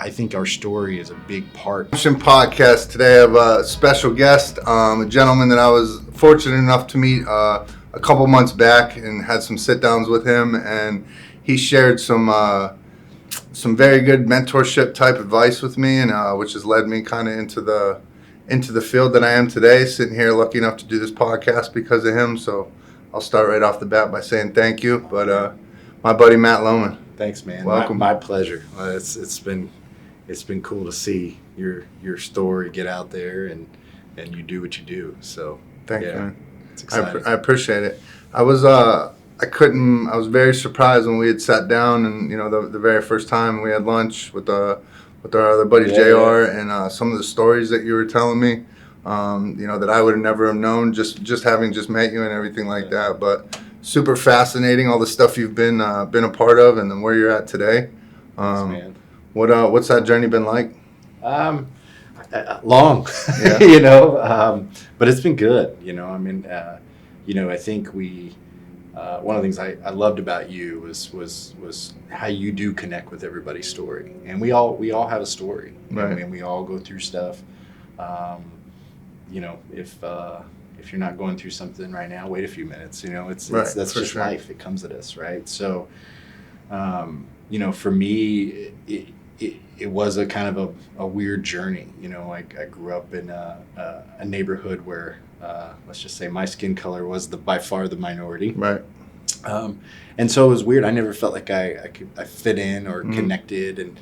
I think our story is a big part. Podcast today. I have a special guest, a gentleman that I was fortunate enough to meet a couple months back and had some sit downs with him, and he shared some very good mentorship type advice with me, and which has led me kind of into the field that I am today. Sitting here, lucky enough to do this podcast because of him. So I'll start right off the bat by saying thank you. But my buddy Matt Lowman. Thanks, man. Welcome. My pleasure. It's been cool to see your story get out there and you do what you do. So thank you, man. It's exciting. I appreciate it. I was very surprised when we had sat down and the very first time we had lunch with our other buddy JR and some of the stories that you were telling me, that I would have never have known just having met you and everything like that. But super fascinating, all the stuff you've been a part of, and then where you're at today. Thanks, man. What's that journey been like? Long, yeah. but it's been good. I think one of the things I loved about you was how you do connect with everybody's story, and we all have a story, right? And we all go through stuff. If you're not going through something right now, wait a few minutes. That's just sure. Life. It comes at us, right? So, for me, it was a kind of a weird journey. I grew up in a neighborhood where, let's just say, my skin color was by far the minority. Right. And so it was weird. I never felt like I fit in or connected. And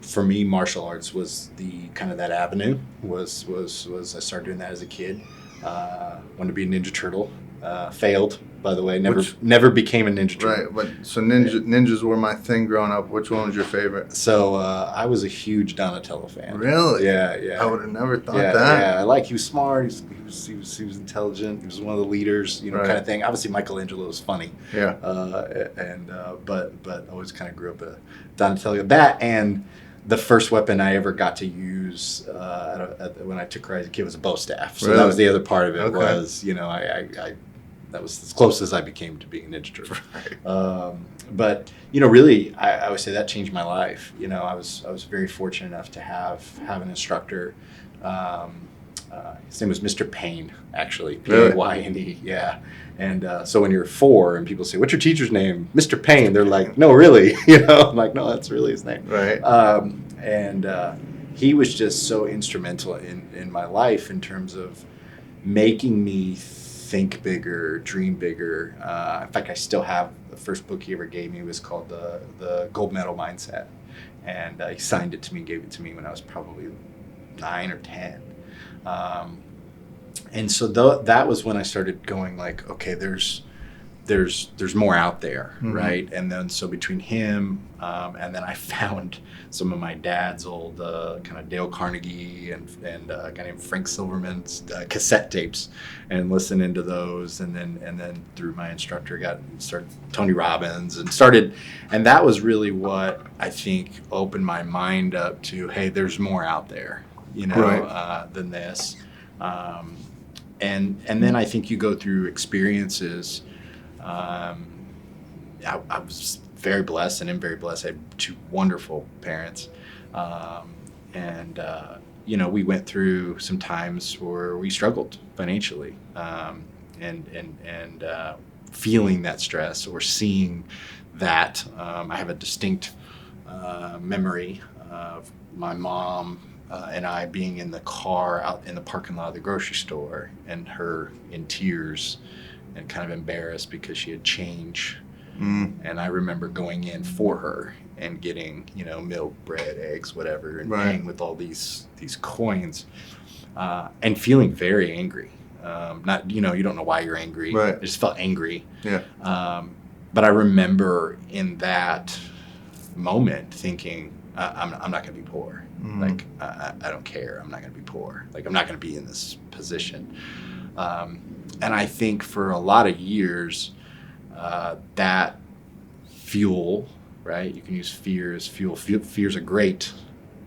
for me, martial arts was the kind of that avenue. Was I started doing that as a kid. Wanted to be a Ninja Turtle. Failed, by the way. Never became a Ninja Turtle. Right, but so ninjas were my thing growing up. Which one was your favorite? So I was a huge Donatello fan. Really? Yeah. I would have never thought that. Yeah, he was smart. He was intelligent. He was one of the leaders, right. kind of thing. Obviously, Michelangelo was funny. Yeah. But I always kind of grew up a Donatello. That and the first weapon I ever got to use when I took karate as a kid was a bow staff. So really? That was the other part of it. Okay. Was that was as close as I became to being a Ninja Turtle. Right. But really, I would say that changed my life. I was very fortunate enough to have an instructor. His name was Mr. Payne, actually. P-A-Y-N-E. Yeah. And so when you're 4 and people say, "What's your teacher's name?" Mr. Payne. They're like, "No, really." I'm like, "No, that's really his name." Right. And he was just so instrumental in my life in terms of making me think bigger, dream bigger. In fact, I still have the first book he ever gave me. It was called the Gold Medal Mindset, and he signed it to me, gave it to me when I was probably 9 or 10. And so that was when I started going like, okay, there's more out there, mm-hmm. right? And then so between him and then I found some of my dad's old kind of Dale Carnegie and a guy named Frank Silverman's cassette tapes, and listening to those, and then through my instructor started Tony Robbins and that was really what I think opened my mind up to, hey, there's more out there, right. Than this. And then I think you go through experiences. I was very blessed and am very blessed. I had 2 wonderful parents. We went through some times where we struggled financially, and feeling that stress or seeing that. I have a distinct memory of my mom and I being in the car out in the parking lot of the grocery store, and her in tears and kind of embarrassed because she had change. And I remember going in for her and getting, milk, bread, eggs, whatever, and right. paying with all these coins, and feeling very angry. Not, you don't know why you're angry. Right. I just felt angry. Yeah. But I remember in that moment thinking, I'm not going to be poor. Mm-hmm. Like, I don't care. I'm not going to be poor. Like, I'm not going to be in this position. And I think for a lot of years, that fuel, right? You can use fear as fuel. Fear's a great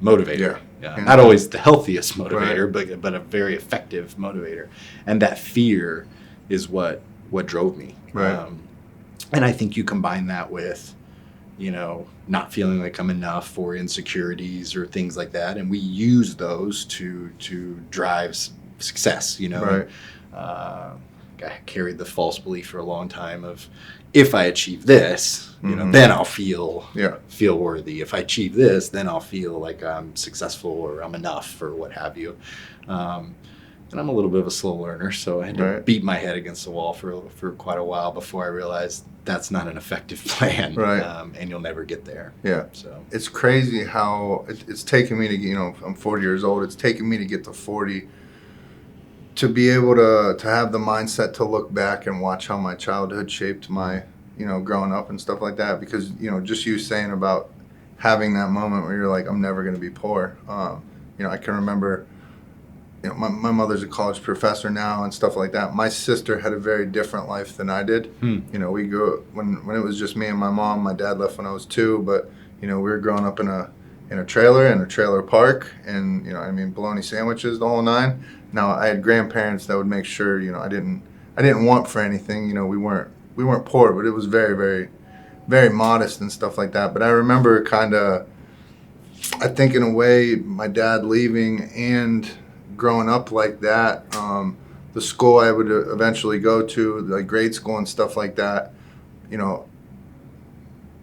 motivator. Yeah. Not always the healthiest motivator, right. but a very effective motivator. And that fear is what drove me. Right. And I think you combine that with not feeling like I'm enough, or insecurities or things like that. And we use those to drive success, Right. I carried the false belief for a long time of, if I achieve this, Mm-hmm. then I'll feel Yeah. worthy. If I achieve this, then I'll feel like I'm successful or I'm enough or what have you. And I'm a little bit of a slow learner, so I had to Right. beat my head against the wall for quite a while before I realized that's not an effective plan, Right. And you'll never get there. Yeah. So It's crazy how it's taken me to, I'm 40 years old. It's taken me to get to 40 to be able to have the mindset to look back and watch how my childhood shaped my, growing up and stuff like that. Because, just you saying about having that moment where you're like, I'm never going to be poor. I can remember, my mother's a college professor now and stuff like that. My sister had a very different life than I did. We grew up when it was just me and my mom. My dad left when I was 2, but we were growing up in a trailer, in a trailer park, and bologna sandwiches, the whole nine. Now I had grandparents that would make sure I didn't want for anything. We weren't poor, but it was very, very, very modest and stuff like that. But I remember I think in a way my dad leaving and growing up like that, the school I would eventually go to, like grade school and stuff like that,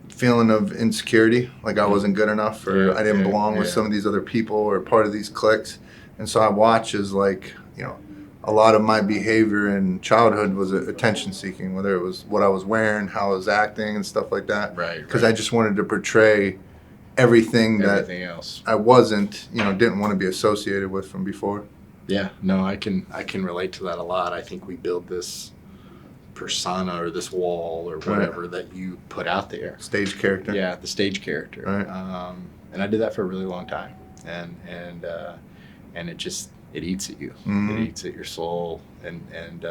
feeling of insecurity, like I wasn't good enough, or I didn't belong with some of these other people or part of these cliques. And so I watch as a lot of my behavior in childhood was attention seeking, whether it was what I was wearing, how I was acting and stuff like that. Right. Because I just wanted to portray everything else I wasn't, didn't want to be associated with from before. Yeah, no, I can relate to that a lot. I think we build this persona or this wall or whatever that you put out there. Stage character. Yeah, the stage character. Right. And I did that for a really long time, and it eats at you. Mm-hmm. It eats at your soul, and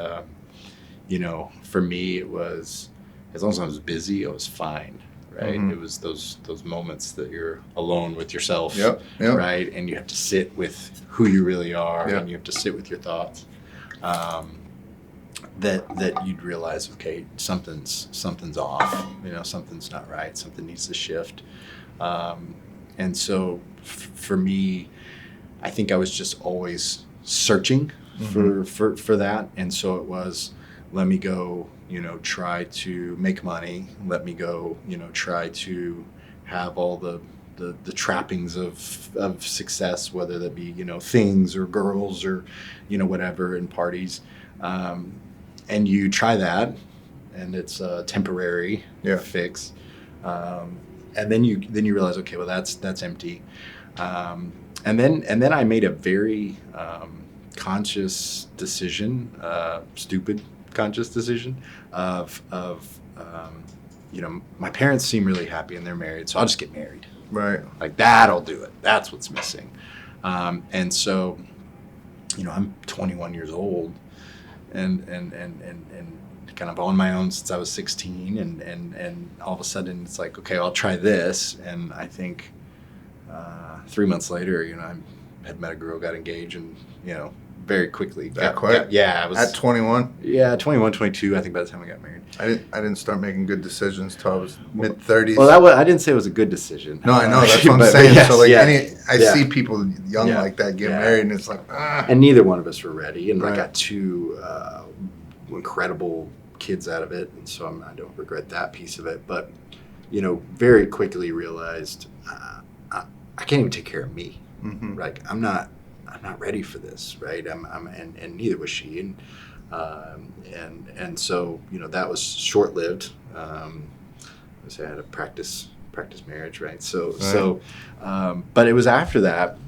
for me, it was, as long as I was busy, I was fine. Right. Mm-hmm. It was those moments that you're alone with yourself. Yep. Right. And you have to sit with who you really are, Yep. and you have to sit with your thoughts. That you'd realize, okay, something's off. Something's not right. Something needs to shift. And so for me, I think I was just always searching Mm-hmm. for that. And so it was, let me go, try to make money. Let me go, try to have all the trappings of success, whether that be, things or girls or, whatever, in parties. And you try that, and it's a temporary fix. And then you realize, okay, well, that's empty. And then I made a very conscious decision, stupid conscious decision of my parents seem really happy and they're married, so I'll just get married. Right. Like, that'll do it. That's what's missing. And so, I'm 21 years old and kind of on my own since I was 16, and all of a sudden it's like, okay, I'll try this. And I think 3 months later, I had met a girl, got engaged, and very quickly. I was at 21. Yeah, 21, 22. I think by the time I got married. I didn't start making good decisions till I was mid-30s. Well, I didn't say it was a good decision. No, I know, that's what I'm saying. Yes, so I yeah. see people young like that get married, and it's like, And neither one of us were ready, and Right. I got 2 incredible kids out of it, and so I don't regret that piece of it. But very quickly realized I can't even take care of me. Mm-hmm. Like, I'm not ready for this, right? And neither was she, and so that was short lived. I had a practice marriage, right? So but it was after that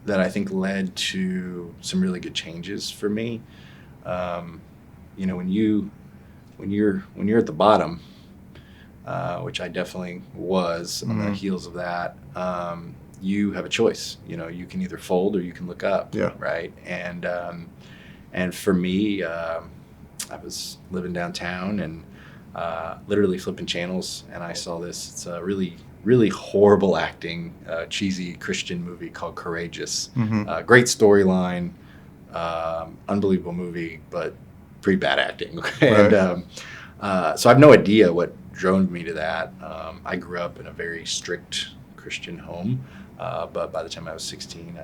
I think led to some really good changes for me. When you're at the bottom, which I definitely was on the heels of that, you have a choice. You can either fold or you can look up. Yeah. Right. And for me, I was living downtown and literally flipping channels, and I saw this. It's a really, really horrible acting, cheesy Christian movie called Courageous. Mm-hmm. Great storyline, unbelievable movie, but pretty bad acting. Right. And so I have no idea what drove me to that. I grew up in a very strict Christian home, but by the time I was 16,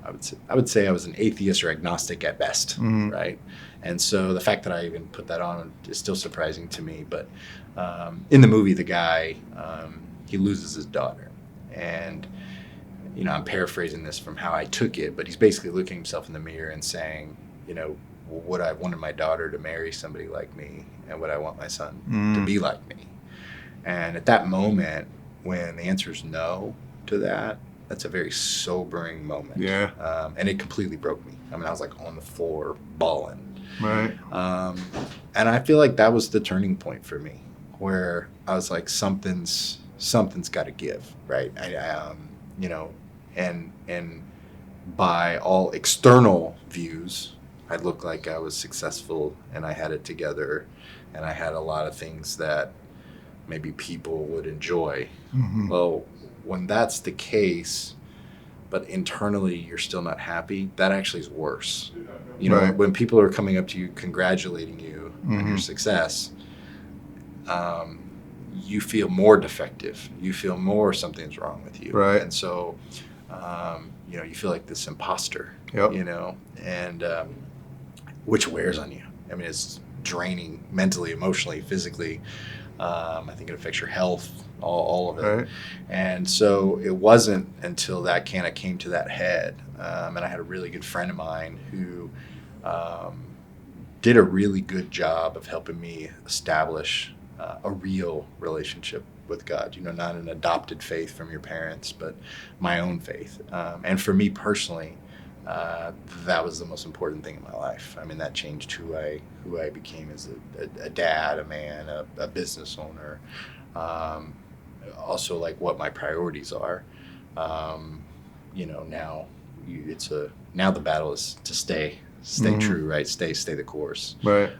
I would say I was an atheist or agnostic at best, right? And so the fact that I even put that on is still surprising to me. But in the movie, the guy, he loses his daughter. And, I'm paraphrasing this from how I took it, but he's basically looking himself in the mirror and saying, would I wanted my daughter to marry somebody like me? And would I want my son to be like me? And at that moment, when the answer is no to that, that's a very sobering moment. Yeah. And it completely broke me. I mean, I was like on the floor bawling. Right. And I feel like that was the turning point for me, where I was like, something's got to give, right? And by all external views, I looked like I was successful and I had it together, and I had a lot of things that maybe people would enjoy. Well, when that's the case, but internally you're still not happy, that actually is worse. Right. When people are coming up to you, congratulating you on your success, you feel more defective. You feel more something's wrong with you. Right. And so, you feel like this imposter, Yep. and which wears on you. I mean, it's draining mentally, emotionally, physically. I think it affects your health, all of it. Right. And so it wasn't until that kind of came to that head. And I had a really good friend of mine who did a really good job of helping me establish a real relationship with God, not an adopted faith from your parents, but my own faith. And for me personally, that was the most important thing in my life. I mean, that changed who I became as a dad, a man, a business owner. Also, like what my priorities are. Now now the battle is to stay true, right? Stay the course. Right.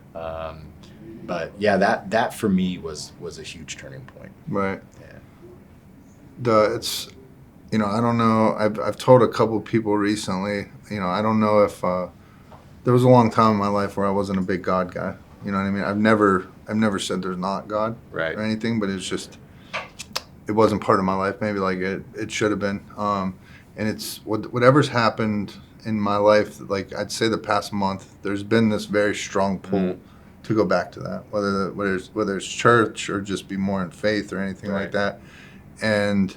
But yeah, that for me was a huge turning point. Right. Yeah. It's, I don't know. I've told a couple of people recently. I don't know if there was a long time in my life where I wasn't a big God guy. You know what I mean? I've never said there's not God Right. or anything, but it's just it wasn't part of my life. Maybe like it should have been. And it's whatever's happened in my life. Like I'd say the past month, there's been this very strong pull to go back to that, whether it's church or just be more in faith or anything like that. And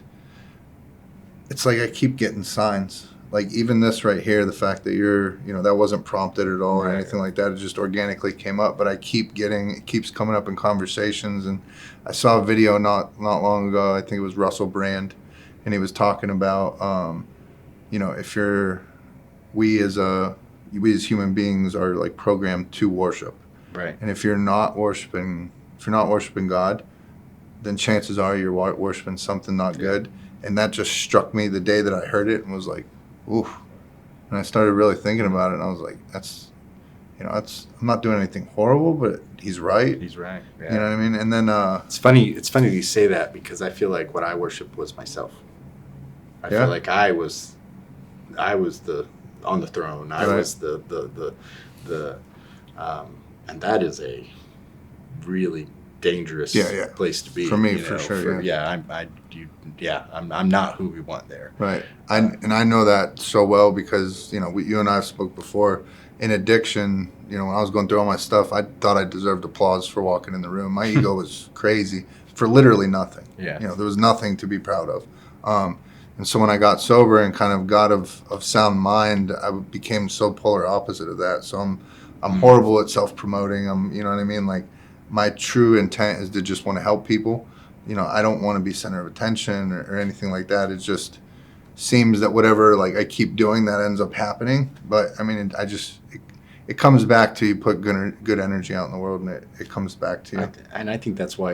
it's like I keep getting signs. Like even this right here, the fact that you're, that wasn't prompted at all or anything like that. It just organically came up. But it keeps coming up in conversations. And I saw a video not long ago. I think it was Russell Brand, and he was talking about, if we as human beings are like programmed to worship. Right. And if you're not worshiping God, then chances are you're worshiping something not good. And that just struck me the day that I heard it and was like, oof. And I started really thinking about it, and I was like, I'm not doing anything horrible, but he's right. He's right. Yeah. You know what I mean? And then it's funny that you say that, because I feel like what I worshiped was myself. I feel like I was on the throne. I was the and that is a really dangerous place to be for me, for sure. I'm not who we want there. Right. I know that so well because you and I have spoke before. In addiction, when I was going through all my stuff, I thought I deserved applause for walking in the room. My ego was crazy for literally nothing. Yeah. There was nothing to be proud of. And so when I got sober and kind of got of sound mind, I became so polar opposite of that. So I'm horrible at self-promoting. You know what I mean? Like my true intent is to just want to help people. I don't want to be center of attention or anything like that. It just seems that whatever I keep doing, that ends up happening. But I mean, it comes back to you put good energy out in the world, and it comes back to you. And I think that's why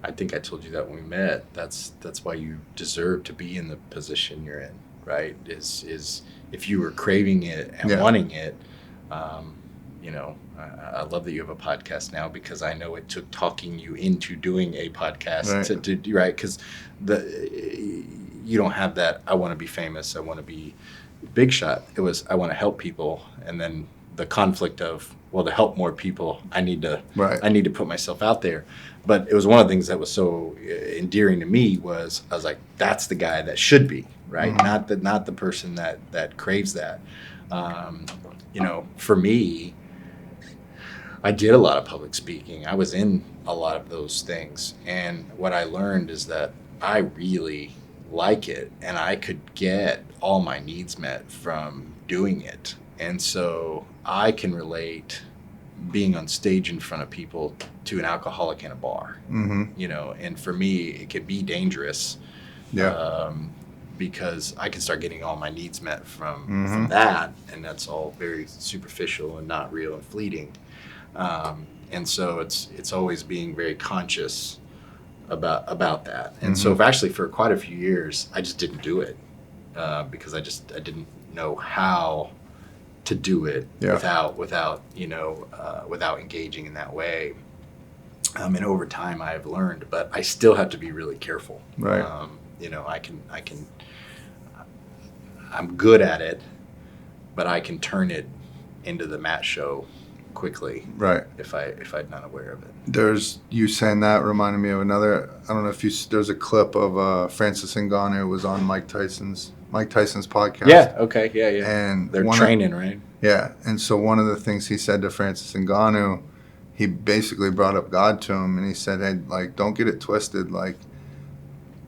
I think I told you that when we met. That's why you deserve to be in the position you're in, right? Is if you were craving it and wanting it. I love that you have a podcast now, because I know it took talking you into doing a podcast to do right, because you don't have that. I want to be famous. I want to be big shot. It was I want to help people, and then the conflict of, well, to help more people, I need to put myself out there. But it was one of the things that was so endearing to me was I was like, that's the guy that should be, right? Not the person that craves that. For me, I did a lot of public speaking. I was in a lot of those things. And what I learned is that I really like it, and I could get all my needs met from doing it. And so I can relate being on stage in front of people to an alcoholic in a bar, and for me, it could be dangerous. Because I can start getting all my needs met from that, and that's all very superficial and not real and fleeting. And so it's always being very conscious about that. And so actually for quite a few years, I just didn't do it because I didn't know how to do it without engaging in that way. And over time I have learned, but I still have to be really careful. Right. I'm good at it, but I can turn it into the Matt show quickly. Right. If I'm not aware of it. There's, you saying that reminded me of another, I don't know if there's a clip of Francis Ngannou was on Mike Tyson's podcast. Yeah. Okay. Yeah. And they're training, right? Yeah. And so one of the things he said to Francis Ngannou, he basically brought up God to him, and he said, hey, like, don't get it twisted. Like,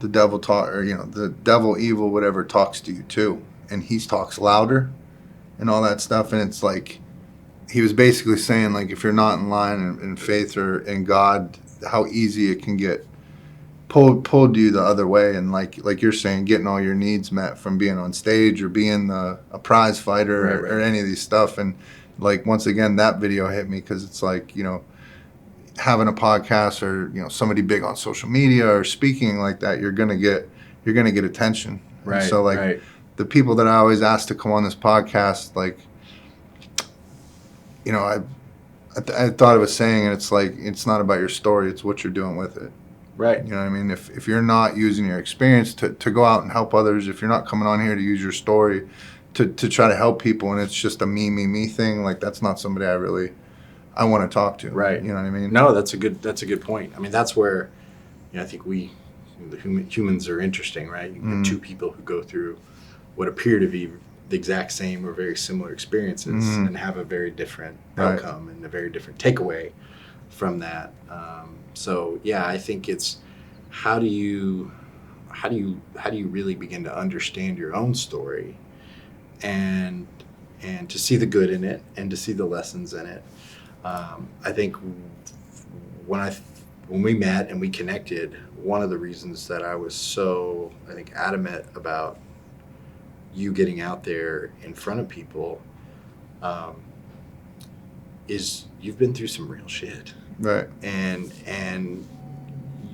the devil the devil, evil, whatever, talks to you too. And he talks louder and all that stuff. And it's like, he was basically saying, like, if you're not in line in faith or in God, how easy it can get pulled you the other way. And like you're saying, getting all your needs met from being on stage or being a prize fighter or any of these stuff. And like, once again, that video hit me because it's like, having a podcast or, somebody big on social media or speaking like that, you're going to get attention. Right. And so the people that I always ask to come on this podcast, like, I thought of a saying, and it's like, it's not about your story, it's what you're doing with it. Right. You know what I mean? If you're not using your experience to go out and help others, if you're not coming on here to use your story to try to help people, and it's just a me thing, like, that's not somebody I want to talk to. Right. You know what I mean? No, that's a good point. I mean, that's where, I think humans are interesting, right? You get two people who go through what appear to be the exact same or very similar experiences and have a very different outcome and a very different takeaway from that. So yeah, I think it's how do you really begin to understand your own story and to see the good in it and to see the lessons in it. I think when we met and we connected, one of the reasons that I was so, I think, adamant about you getting out there in front of people is you've been through some real shit. Right. And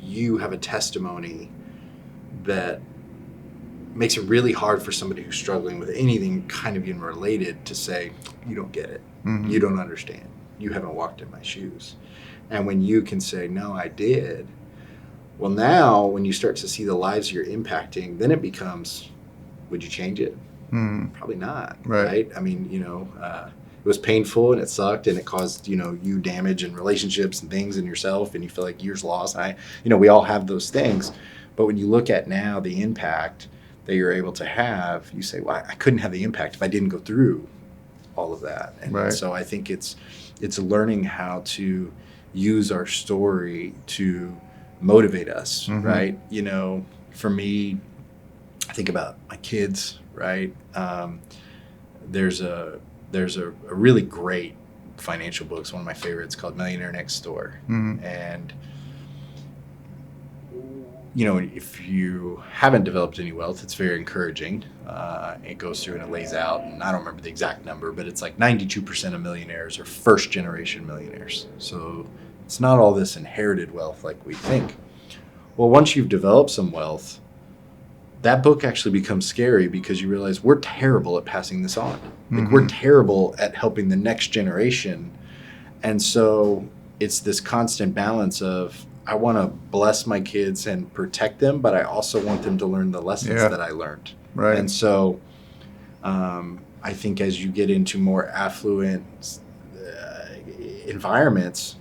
you have a testimony that makes it really hard for somebody who's struggling with anything kind of even related to say, you don't get it. You don't understand. You haven't walked in my shoes. And when you can say, no, I did, well, now when you start to see the lives you're impacting, then it becomes, would you change it? Probably not. Right. I mean, it was painful and it sucked and it caused, you damage and relationships and things in yourself, and you feel like years lost. We all have those things. But when you look at now the impact that you're able to have, you say, well, I couldn't have the impact if I didn't go through all of that. And so I think it's learning how to use our story to motivate us, right? For me, I think about my kids, right? There's a really great financial book. It's one of my favorites called Millionaire Next Door. And, if you haven't developed any wealth, it's very encouraging. It goes through and it lays out, and I don't remember the exact number, but it's like 92% of millionaires are first generation millionaires. So it's not all this inherited wealth like we think. Well, once you've developed some wealth, that book actually becomes scary because you realize we're terrible at passing this on. Like, we're terrible at helping the next generation. And so it's this constant balance of, I want to bless my kids and protect them, but I also want them to learn the lessons that I learned. Right. And so I think as you get into more affluent environments,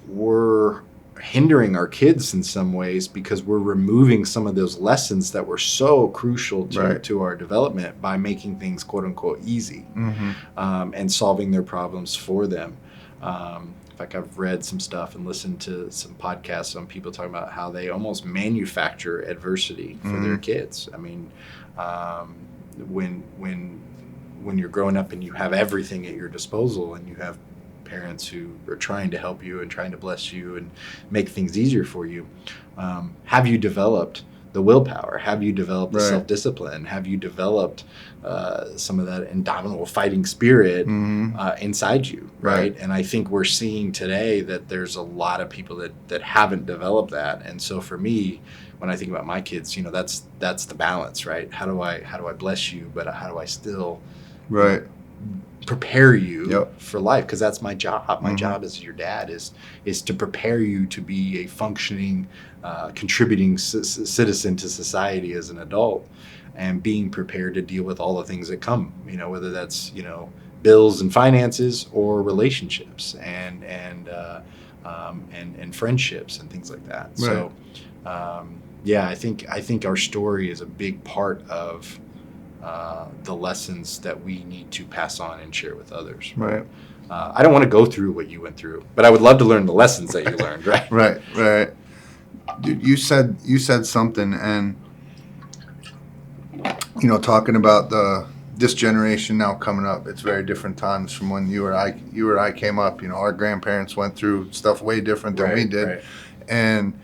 we're hindering our kids in some ways because we're removing some of those lessons that were so crucial to our development by making things quote unquote easy, and solving their problems for them. In fact, I've read some stuff and listened to some podcasts on people talking about how they almost manufacture adversity for their kids. I mean, when you're growing up and you have everything at your disposal and you have parents who are trying to help you and trying to bless you and make things easier for you, have you developed the willpower? Have you developed the self-discipline? Have you developed some of that indomitable fighting spirit inside you, right? And I think we're seeing today that there's a lot of people that haven't developed that. And so for me, when I think about my kids, that's the balance, right? How do I bless you, but how do I still prepare you for life? Because that's my job. My job as your dad is to prepare you to be a functioning, contributing citizen to society as an adult, and being prepared to deal with all the things that come. Whether that's bills and finances, or relationships and friendships and things like that. So, I think our story is a big part of the lessons that we need to pass on and share with others. Right. I don't want to go through what you went through, but I would love to learn the lessons that you learned. Right. Right. Dude, you said something, and talking about this generation now coming up. It's very different times from when you or I came up. Our grandparents went through stuff way different than we did, and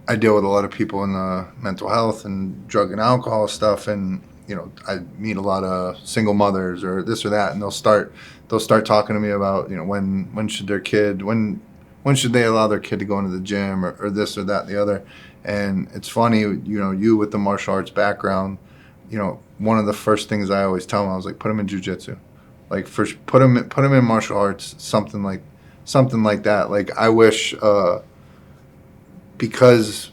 I deal with a lot of people in the mental health and drug and alcohol stuff, and I meet a lot of single mothers or this or that, and they'll start talking to me about when should their kid when should they allow their kid to go into the gym or this or that and the other. And it's funny, you with the martial arts background, one of the first things I always tell them, I was like, put them in jiu-jitsu, like first put them in martial arts, something like that. Like I wish. Because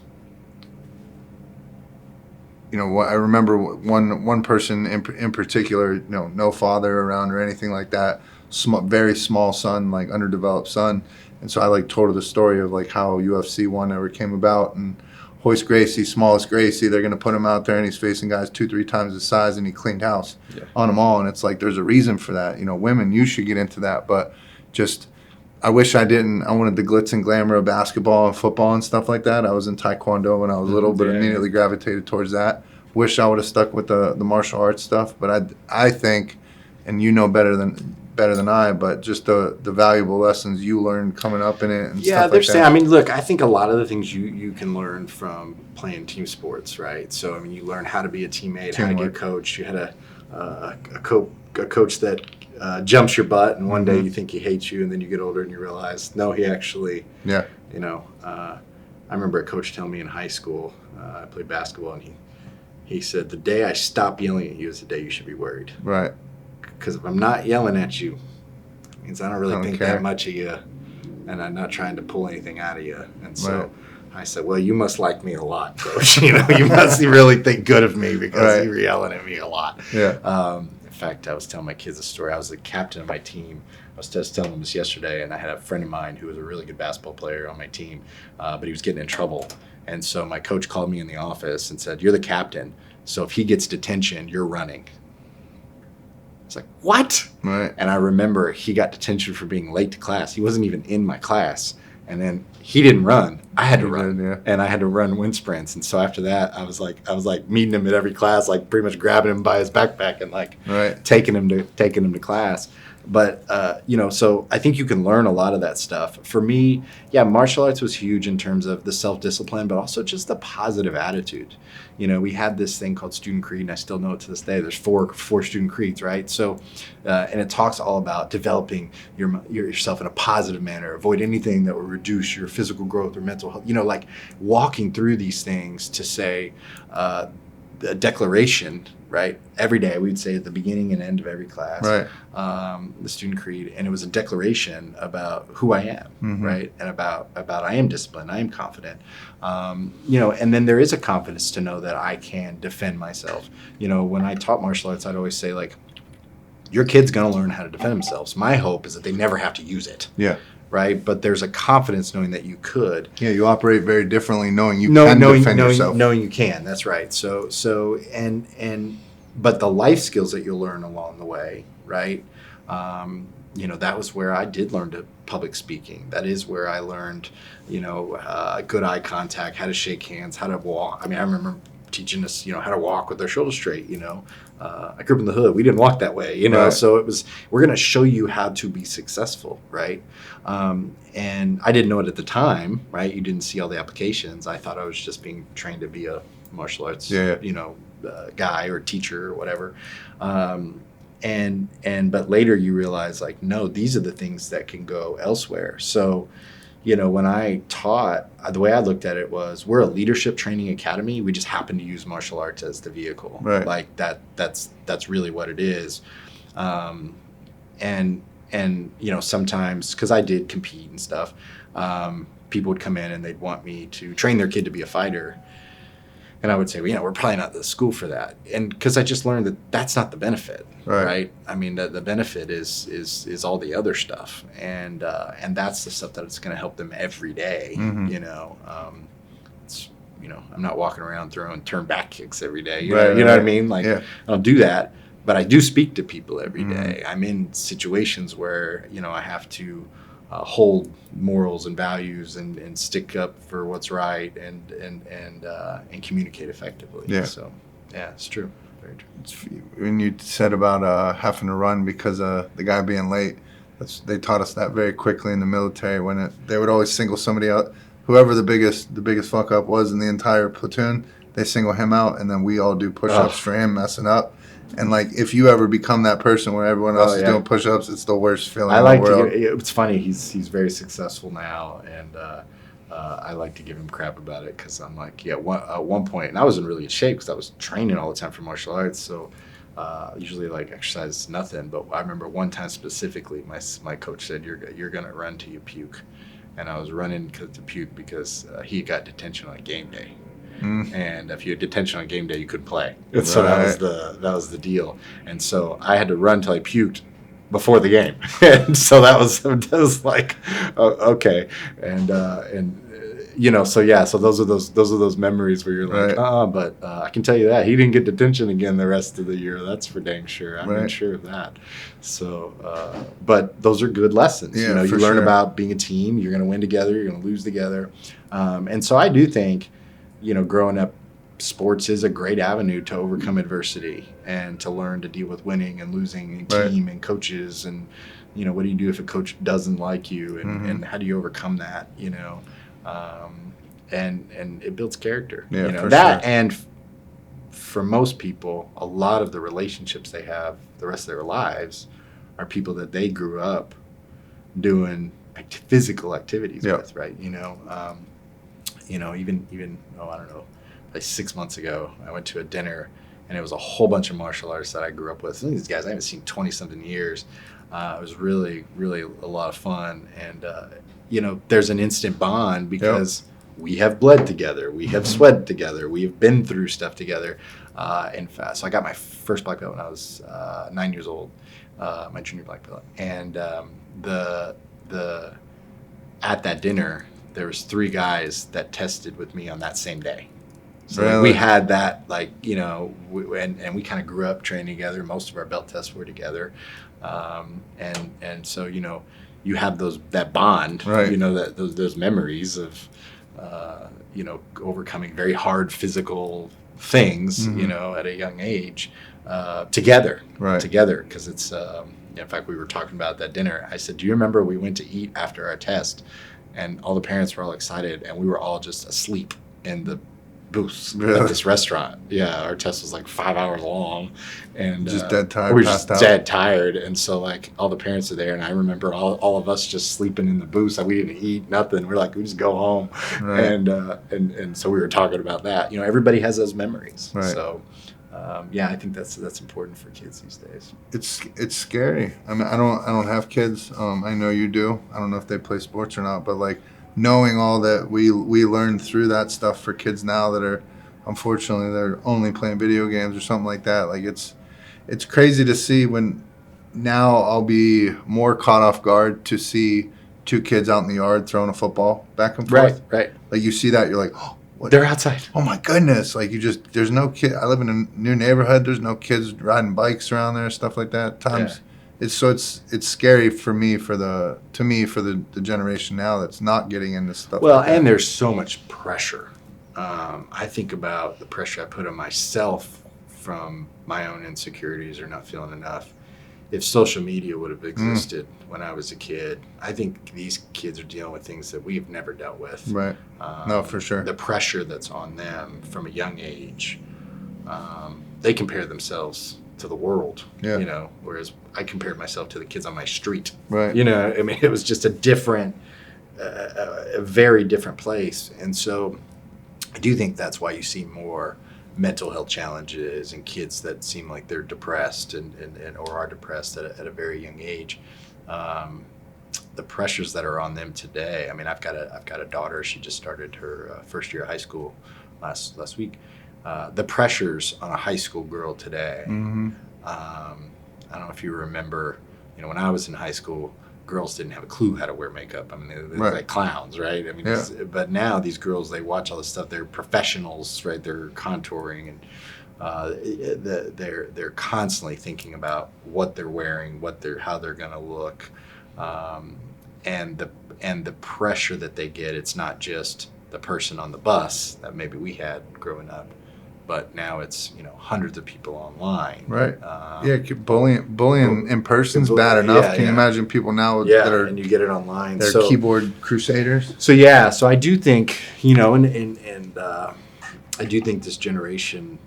I remember one person in particular, no father around or anything like that, very small son, like underdeveloped son, and so I told her the story of how UFC 1 ever came about, and Hoist Gracie, smallest Gracie, they're gonna put him out there and he's facing guys 2-3 times his size, and he cleaned house on them all, and it's there's a reason for that. Women, you should get into that, but just. I wish I didn't. I wanted the glitz and glamour of basketball and football and stuff like that. I was in Taekwondo when I was little, but immediately gravitated towards that. Wish I would have stuck with the martial arts stuff. But I think, and better than I, but just the valuable lessons you learned coming up in it and stuff like that. I mean, look, I think a lot of the things you can learn from playing team sports, right? So, I mean, you learn how to be a teammate, how to get coached. You had a coach that jumps your butt, and one day you think he hates you, and then you get older and you realize, no, he actually, I remember a coach telling me in high school, I played basketball, and he said, the day I stop yelling at you is the day you should be worried. Right. Because if I'm not yelling at you, it means I don't really think that much of you, and I'm not trying to pull anything out of you. And so I said, well, you must like me a lot, coach. You must really think good of me because you were yelling at me a lot. Yeah. In fact, I was telling my kids a story. I was the captain of my team. I was just telling them this yesterday, and I had a friend of mine who was a really good basketball player on my team, but he was getting in trouble. And so my coach called me in the office and said, you're the captain, so if he gets detention, you're running. I was like, what? Right. And I remember he got detention for being late to class. He wasn't even in my class. And then he didn't run. I had to run, and I had to run wind sprints. And so after that, I was like meeting him at every class, like pretty much grabbing him by his backpack and taking him to class. But so I think you can learn a lot of that stuff. For me, martial arts was huge in terms of the self-discipline, but also just the positive attitude. We had this thing called Student Creed, and I still know it to this day. There's four student creeds, right? So, and it talks all about developing yourself in a positive manner, avoid anything that will reduce your physical growth or mental health. Like walking through these things to say, a declaration, right? Every day we'd say at the beginning and end of every class, Right. The student creed, and it was a declaration about who I am, Mm-hmm. right? And about I am disciplined, I am confident, and then there is a confidence to know that I can defend myself. When I taught martial arts, I'd always say, like, your kid's going to learn how to defend themselves. My hope is that they never have to use it. Yeah. Right, but there's a confidence knowing that you could. Yeah, you operate very differently, knowing you can defend yourself. Knowing you can. That's right. But the life skills that you'll learn along the way, right? That was where I did learn to public speaking. That is where I learned, good eye contact, how to shake hands, how to walk. I mean, I remember teaching us, how to walk with our shoulders straight. I grew up in the hood. We didn't walk that way, Right. So it was, we're going to show you how to be successful, right? And I didn't know it at the time, right? You didn't see all the applications. I thought I was just being trained to be a martial arts, guy or teacher or whatever. But later you realize, like, no, these are the things that can go elsewhere. So, when I taught, the way I looked at it was, we're a leadership training academy. We just happen to use martial arts as the vehicle. Right. Like that's really what it is. Sometimes, because I did compete and stuff, people would come in and they'd want me to train their kid to be a fighter. And I would say, well, we're probably not the school for that. And because I just learned that that's not the benefit, right? I mean, the benefit is all the other stuff. And that's the stuff that's going to help them every day. Mm-hmm. It's, I'm not walking around throwing turn back kicks every day. You Right, know right. what I mean? Like, Yeah. I don't do that, but I do speak to people every Mm-hmm. day. I'm in situations where, I have to hold morals and values and stick up for what's right and communicate effectively. Yeah. So, yeah, it's true. Very true. When you said about having to run because the guy being late, they taught us that very quickly in the military. They would always single somebody out, whoever the biggest fuck up was in the entire platoon, they single him out, and then we all do push-ups for him messing up. And, like, if you ever become that person where everyone else is doing push-ups, it's the worst feeling in the world. It's funny. He's very successful now, and I like to give him crap about it because I'm like, at one point, and I was in really good shape because I was training all the time for martial arts, so usually, like, exercise nothing. But I remember one time specifically, my coach said, "You're gonna run till you puke," and I was running to puke because he got detention on game day. And if you had detention on game day, you couldn't play. And so that was the deal. And so I had to run till I puked before the game. And so that was like, okay. So those are those memories where you're like, Right. but I can tell you that he didn't get detention again the rest of the year. That's for dang sure. I'm Right. sure of that. So, but those are good lessons. Yeah, you for learn sure. about being a team. You're going to win together. You're going to lose together. And so I do think, growing up, sports is a great avenue to overcome adversity and to learn to deal with winning and losing and Right. team and coaches and, what do you do if a coach doesn't like you and how do you overcome that, and it builds character. Yeah, for that sure. and for most people, a lot of the relationships they have the rest of their lives are people that they grew up doing physical activities Yeah. with, right? Even I don't know, like 6 months ago, I went to a dinner and it was a whole bunch of martial artists that I grew up with. Some of these guys I haven't seen 20-something years. It was really, really a lot of fun. And, there's an instant bond because we have bled together. We have sweat together. We have been through stuff together. So I got my first black belt when I was 9 years old, my junior black belt. And at that dinner, there was 3 guys that tested with me on that same day. So Really? we had that, and we kind of grew up training together. Most of our belt tests were together. And so, you have that bond, Right. those memories of, overcoming very hard physical things, Mm-hmm. at a young age, together. Right. Together, because it's, in fact, we were talking about that dinner. I said, do you remember we went to eat after our test? And all the parents were all excited, and we were all just asleep in the booths Really? at this restaurant. Yeah, our test was like 5 hours long, and Just dead tired, we were passed just out. dead tired. And so like all the parents are there, and I remember all of us just sleeping in the booths. Like we didn't eat nothing. We're like, we just go home, Right. and so we were talking about that. You know, everybody has those memories. Right. So. Yeah, I think that's important for kids these days. It's scary. I mean, I don't have kids. I know you do. I don't know if they play sports or not, but like knowing all that we learned through that stuff for kids now that are unfortunately they're only playing video games or something like that. Like it's crazy to see when now I'll be more caught off guard to see two kids out in the yard throwing a football back and forth. Right. Like you see that, you're like, oh, what? They're outside. Oh my goodness! Like there's no kid. I live in a new neighborhood. There's no kids riding bikes around there, stuff like that. Times, it's scary for me for the generation now that's not getting into stuff. Well, like that. and there's so much pressure. I think about the pressure I put on myself from my own insecurities or not feeling enough. If social media would have existed when I was a kid, I think these kids are dealing with things that we've never dealt with. Right. No, for sure. The pressure that's on them from a young age, they compare themselves to the world. Yeah. You know, whereas I compared myself to the kids on my street. Right. You know, I mean, it was just a very different place. And so I do think that's why you see more mental health challenges and kids that seem like they're depressed and or are depressed at a very young age. The pressures that are on them today. I mean, I've got a daughter. She just started her first year of high school last week. The pressures on a high school girl today. Mm-hmm. I don't know if you remember. You know, when I was in high school, girls didn't have a clue how to wear makeup. I mean, they look like clowns, right? I mean, but now these girls, they watch all this stuff. They're professionals, right? They're contouring, and they're constantly thinking about what they're wearing, how they're going to look, and the pressure that they get. It's not just the person on the bus that maybe we had growing up, but now it's hundreds of people online. Right. Bullying in person's bad enough. Can you imagine people now that are, and you get it online? They're keyboard crusaders. So I do think and I do think this generation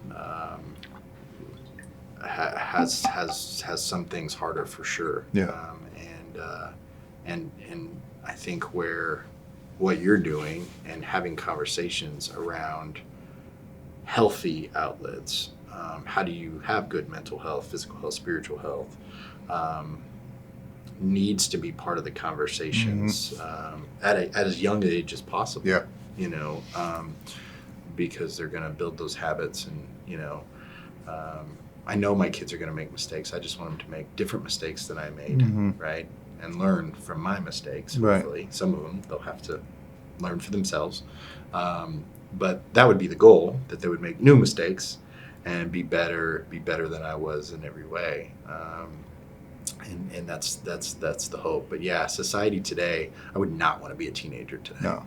has some things harder for sure. Yeah. And I think what you're doing and having conversations around healthy outlets. How do you have good mental health, physical health, spiritual health? Needs to be part of the conversations at as young an age as possible. Yeah. Because they're going to build those habits, and I know my kids are going to make mistakes. I just want them to make different mistakes than I made, right? And learn from my mistakes. Hopefully, right. Some of them they'll have to learn for themselves. But that would be the goal, that they would make new mistakes and be better than I was in every way. And that's the hope. But yeah, society today, I would not want to be a teenager today. No.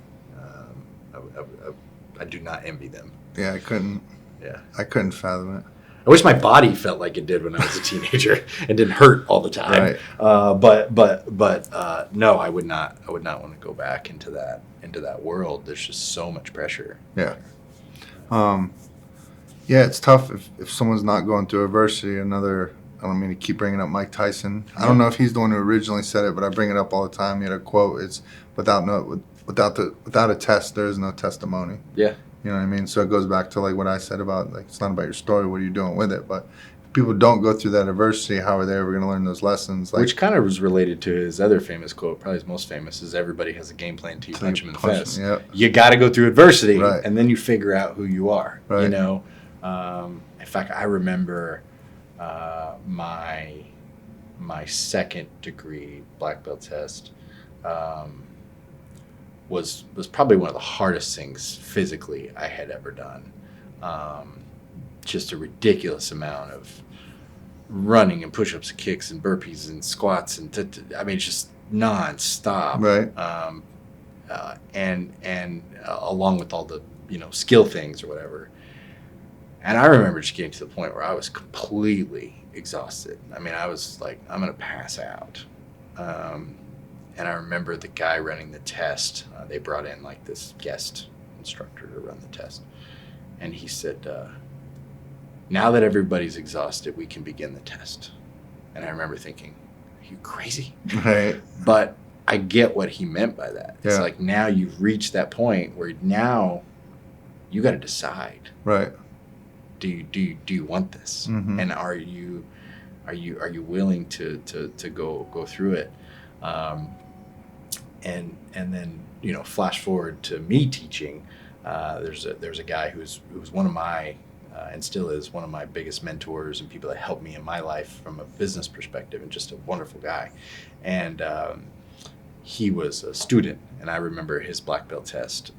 I do not envy them. Yeah, I couldn't. Yeah. I couldn't fathom it. I wish my body felt like it did when I was a teenager and didn't hurt all the time. Right. But no, I would not want to go back into that world. There's just so much pressure. Yeah. Yeah, it's tough if someone's not going through adversity. I don't mean to keep bringing up Mike Tyson. I don't know if he's the one who originally said it, but I bring it up all the time. He had a quote. It's without a test, there is no testimony. Yeah. You know what I mean? So it goes back to like what I said about like it's not about your story. What are you doing with it? But if people don't go through that adversity, how are they ever going to learn those lessons? Like, which kind of was related to his other famous quote, probably his most famous, is everybody has a game plan until you punch him in the face. Yeah. You got to go through adversity, right. And then you figure out who you are. Right. In fact, I remember my second degree black belt test was probably one of the hardest things physically I had ever done. Just a ridiculous amount of running and push-ups and kicks and burpees and squats and it's just non-stop. Right. And along with all the skill things or whatever. And I remember just getting to the point where I was completely exhausted. I mean, I was like, I'm going to pass out. And I remember the guy running the test, they brought in like this guest instructor to run the test. And he said, now that everybody's exhausted, we can begin the test. And I remember thinking, are you crazy? Right. But I get what he meant by that. It's Yeah. like now you've reached that point where now you got to decide. Right. Do you want this? Mm-hmm. And are you willing to go through it? And then, you know, flash forward to me teaching. There's a guy who was one of my and still is one of my biggest mentors and people that helped me in my life from a business perspective, and just a wonderful guy. And he was a student, and I remember his black belt test.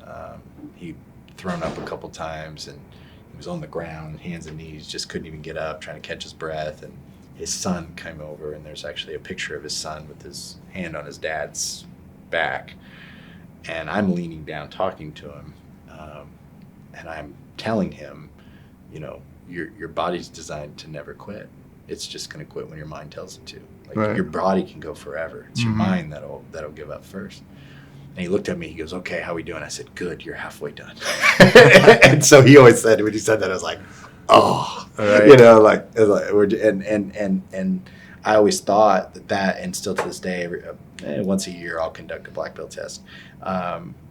He'd thrown up a couple times, and he was on the ground, hands and knees, just couldn't even get up, trying to catch his breath. And his son came over, and there's actually a picture of his son with his hand on his dad's back. And I'm leaning down talking to him, and I'm telling him, you know, your body's designed to never quit. It's just going to quit when your mind tells it to. Like, right. Your body can go forever. It's your mind that'll give up first. And he looked at me. He goes, "Okay, how we doing?" I said, "Good. You're halfway done." And so he always said, when he said that, I was like, "Oh," right. You know, like and I always thought that, and still to this day, once a year I'll conduct a black belt test.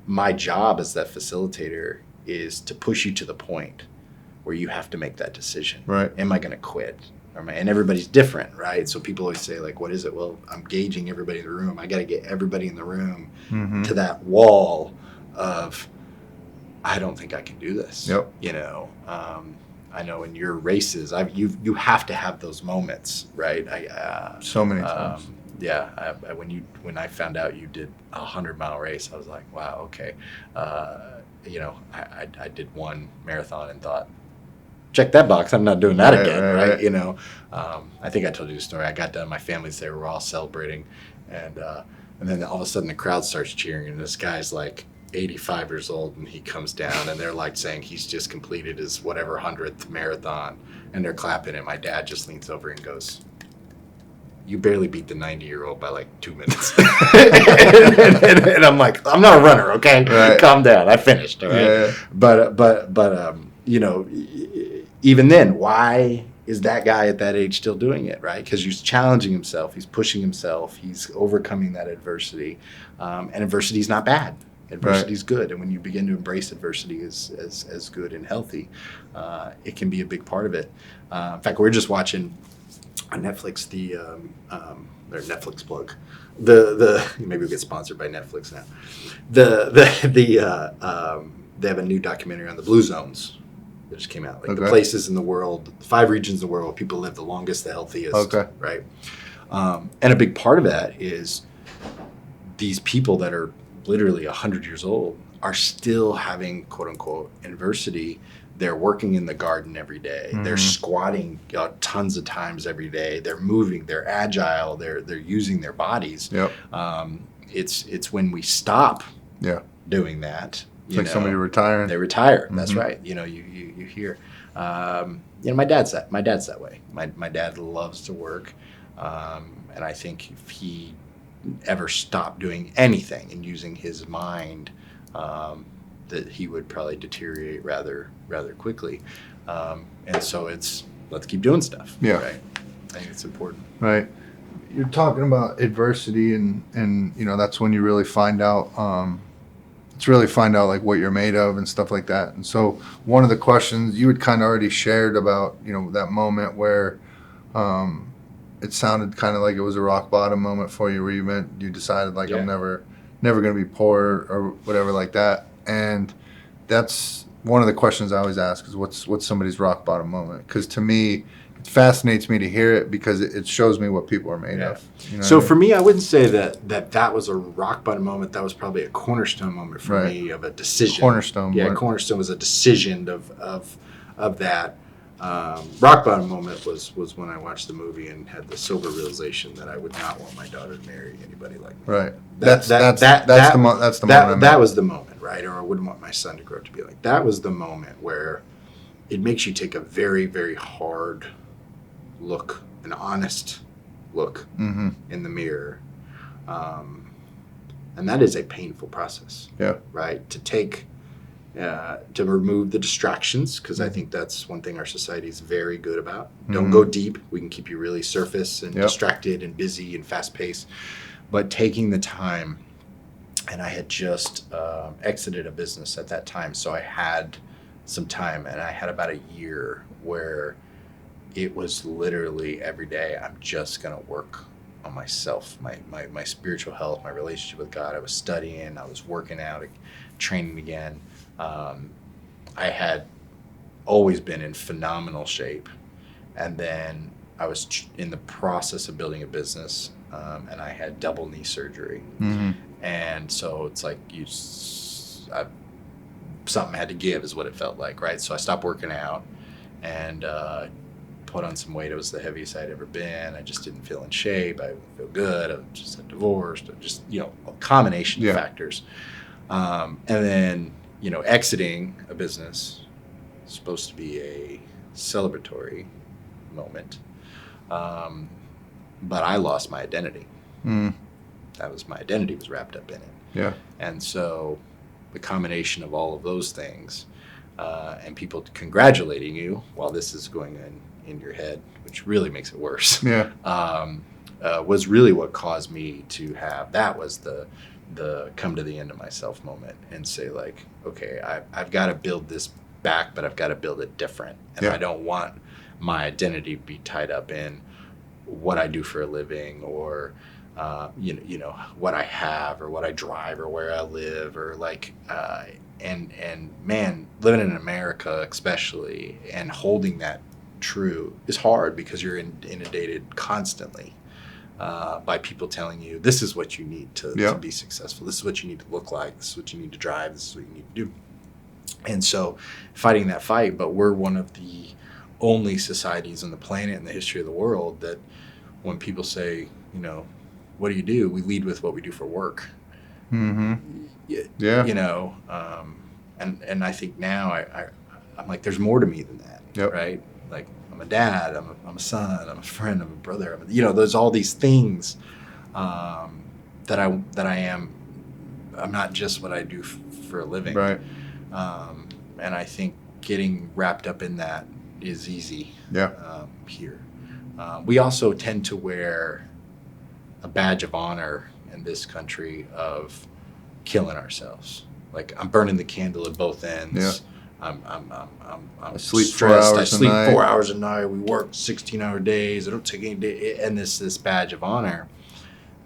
My job as that facilitator is to push you to the point where you have to make that decision. Right. Am I going to quit? And everybody's different, right? So people always say, like, what is it? Well, I'm gauging everybody in the room. I got to get everybody in the room to that wall of, I don't think I can do this. Yep. You know, I know in your races, you have to have those moments, right? So many times. Yeah. When I found out you did a 100-mile race, I was like, wow, okay. You know, I did one marathon and thought, check that box. I'm not doing that again, right? You know, I think I told you the story. I got done. My family's there. We're all celebrating, and then all of a sudden the crowd starts cheering, and this guy's like 85 years old, and he comes down, and they're like saying he's just completed his whatever 100th marathon, and they're clapping, and my dad just leans over and goes, "You barely beat the 90-year-old by like 2 minutes." and I'm like, I'm not a runner, okay? Right. Calm down. I finished, all right? Yeah. But you know, even then, why is that guy at that age still doing it, right? Because he's challenging himself, he's pushing himself, he's overcoming that adversity, and adversity is not bad. Adversity is good, and when you begin to embrace adversity as good and healthy, it can be a big part of it. In fact, we're just watching on Netflix their Netflix plug. Maybe we'll get sponsored by Netflix now. They have a new documentary on the blue zones that just came out, like the places in the world, the 5 regions in the world, people live the longest, the healthiest, right? And a big part of that is these people that are literally 100 years old are still having, quote unquote, adversity. They're working in the garden every day. They're squatting tons of times every day. They're moving. They're agile. They're using their bodies. Yep. It's when we stop doing that. It's like somebody retiring. They retire. That's right. You know, you hear. You know, my dad's that way. My dad loves to work, and I think if he ever stopped doing anything and using his mind, that he would probably deteriorate rather quickly. And so let's keep doing stuff. Yeah. Right? I think it's important. Right. You're talking about adversity, and you know, that's when you really find out. Like what you're made of and stuff like that. And so one of the questions you had kind of already shared about, you know, that moment where it sounded kind of like it was a rock bottom moment for you, where you decided like, I'm never going to be poor or whatever like that. And that's one of the questions I always ask is what's somebody's rock bottom moment? Because to me, it fascinates me to hear it because it shows me what people are made of. You know so for me, I wouldn't say that was a rock bottom moment. That was probably a cornerstone moment for me of a decision. Cornerstone was a decision of that. Rock bottom moment was when I watched the movie and had the sober realization that I would not want my daughter to marry anybody like me. Right. That's the moment. That was the moment, right? Or I wouldn't want my son to grow up to be like. That was the moment where it makes you take a very, very hard look, an honest look in the mirror, and that is a painful process. Yeah. Right. To take to remove the distractions, because I think that's one thing our society is very good about. Don't go deep. We can keep you really surface and distracted and busy and fast-paced. But taking the time, and I had just exited a business at that time, so I had some time, and I had about a year where it was literally every day, I'm just going to work on myself, my spiritual health, my relationship with God. I was studying, I was working out, training again. I had always been in phenomenal shape. And then I was in the process of building a business, and I had double knee surgery. And so it's like something had to give is what it felt like, right? So I stopped working out and put on some weight. It was the heaviest I'd ever been. I just didn't feel in shape. I didn't feel good. I just had divorced. Just, a combination of factors. And then, exiting a business is supposed to be a celebratory moment. But I lost my identity. That was my identity was wrapped up in it. Yeah. And so the combination of all of those things and people congratulating you while this is going in your head, which really makes it worse, was really what caused me to have, that was the come to the end of myself moment and say, like, okay, I've got to build this back, but I've got to build it different. And I don't want my identity to be tied up in what I do for a living or what I have or what I drive or where I live or and man, living in America especially and holding that true is hard because you're inundated constantly by people telling you this is what you need to be successful. This is what you need to look like. This is what you need to drive. This is what you need to do. And so fighting that fight, but we're one of the only societies on the planet in the history of the world that when people say, what do? We lead with what we do for work. Yeah. And I think now I'm like, there's more to me than that, right? Like I'm a dad, I'm a son, I'm a friend, I'm a brother. There's all these things that I am. I'm not just what I do for a living. Right. And I think getting wrapped up in that is easy here. We also tend to wear a badge of honor in this country of killing ourselves. Like I'm burning the candle at both ends. I'm I sleep stressed. 4 hours I sleep a night. 4 hours a night. We work 16-hour days. I don't take any day. And this badge of honor.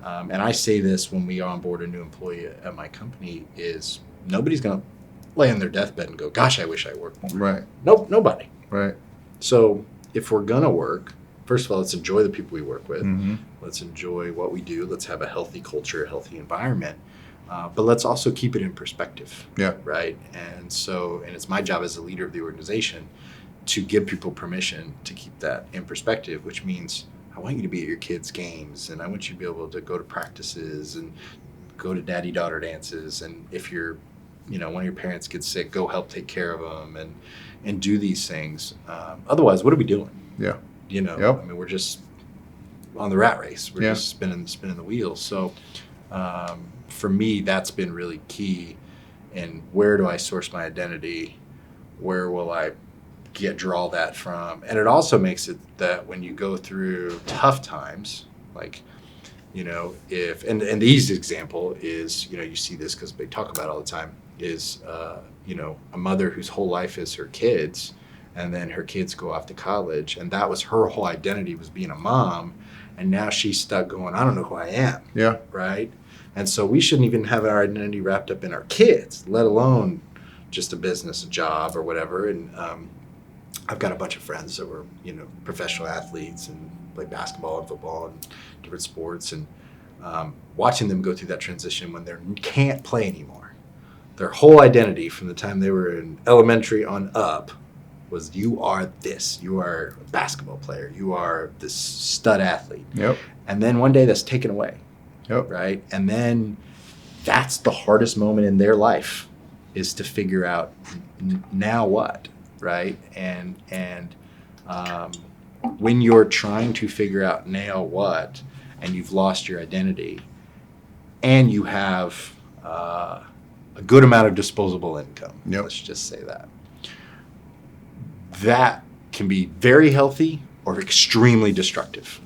And I say this when we onboard a new employee at my company is nobody's going to lay on their deathbed and go, gosh, I wish I worked more. Right. Nope, nobody. Right. So if we're going to work, first of all, let's enjoy the people we work with. Mm-hmm. Let's enjoy what we do. Let's have a healthy culture, a healthy environment. But let's also keep it in perspective. Yeah. Right. And it's my job as a leader of the organization to give people permission to keep that in perspective, which means I want you to be at your kids' games and I want you to be able to go to practices and go to daddy-daughter dances. And if you're, one of your parents gets sick, go help take care of them and do these things. Otherwise, what are we doing? Yeah. I mean, we're just on the rat race. We're just spinning the wheels. So for me, that's been really key. And where do I source my identity? Where will I draw that from? And it also makes it that when you go through tough times, like, if, and the easiest example is, you see this because they talk about it all the time, is, a mother whose whole life is her kids, and then her kids go off to college, and that was her whole identity was being a mom, and now she's stuck going, I don't know who I am. Yeah. Right? And so we shouldn't even have our identity wrapped up in our kids, let alone just a business, a job, or whatever. And I've got a bunch of friends that were, professional athletes and played basketball and football and different sports, and watching them go through that transition when they can't play anymore. Their whole identity from the time they were in elementary on up was you are this. You are a basketball player. You are this stud athlete. Yep. And then one day that's taken away. Yep. Right? And then that's the hardest moment in their life is to figure out now what, right? And when you're trying to figure out now what, and you've lost your identity, and you have a good amount of disposable income. Yep. Let's just say that. That can be very healthy or extremely destructive,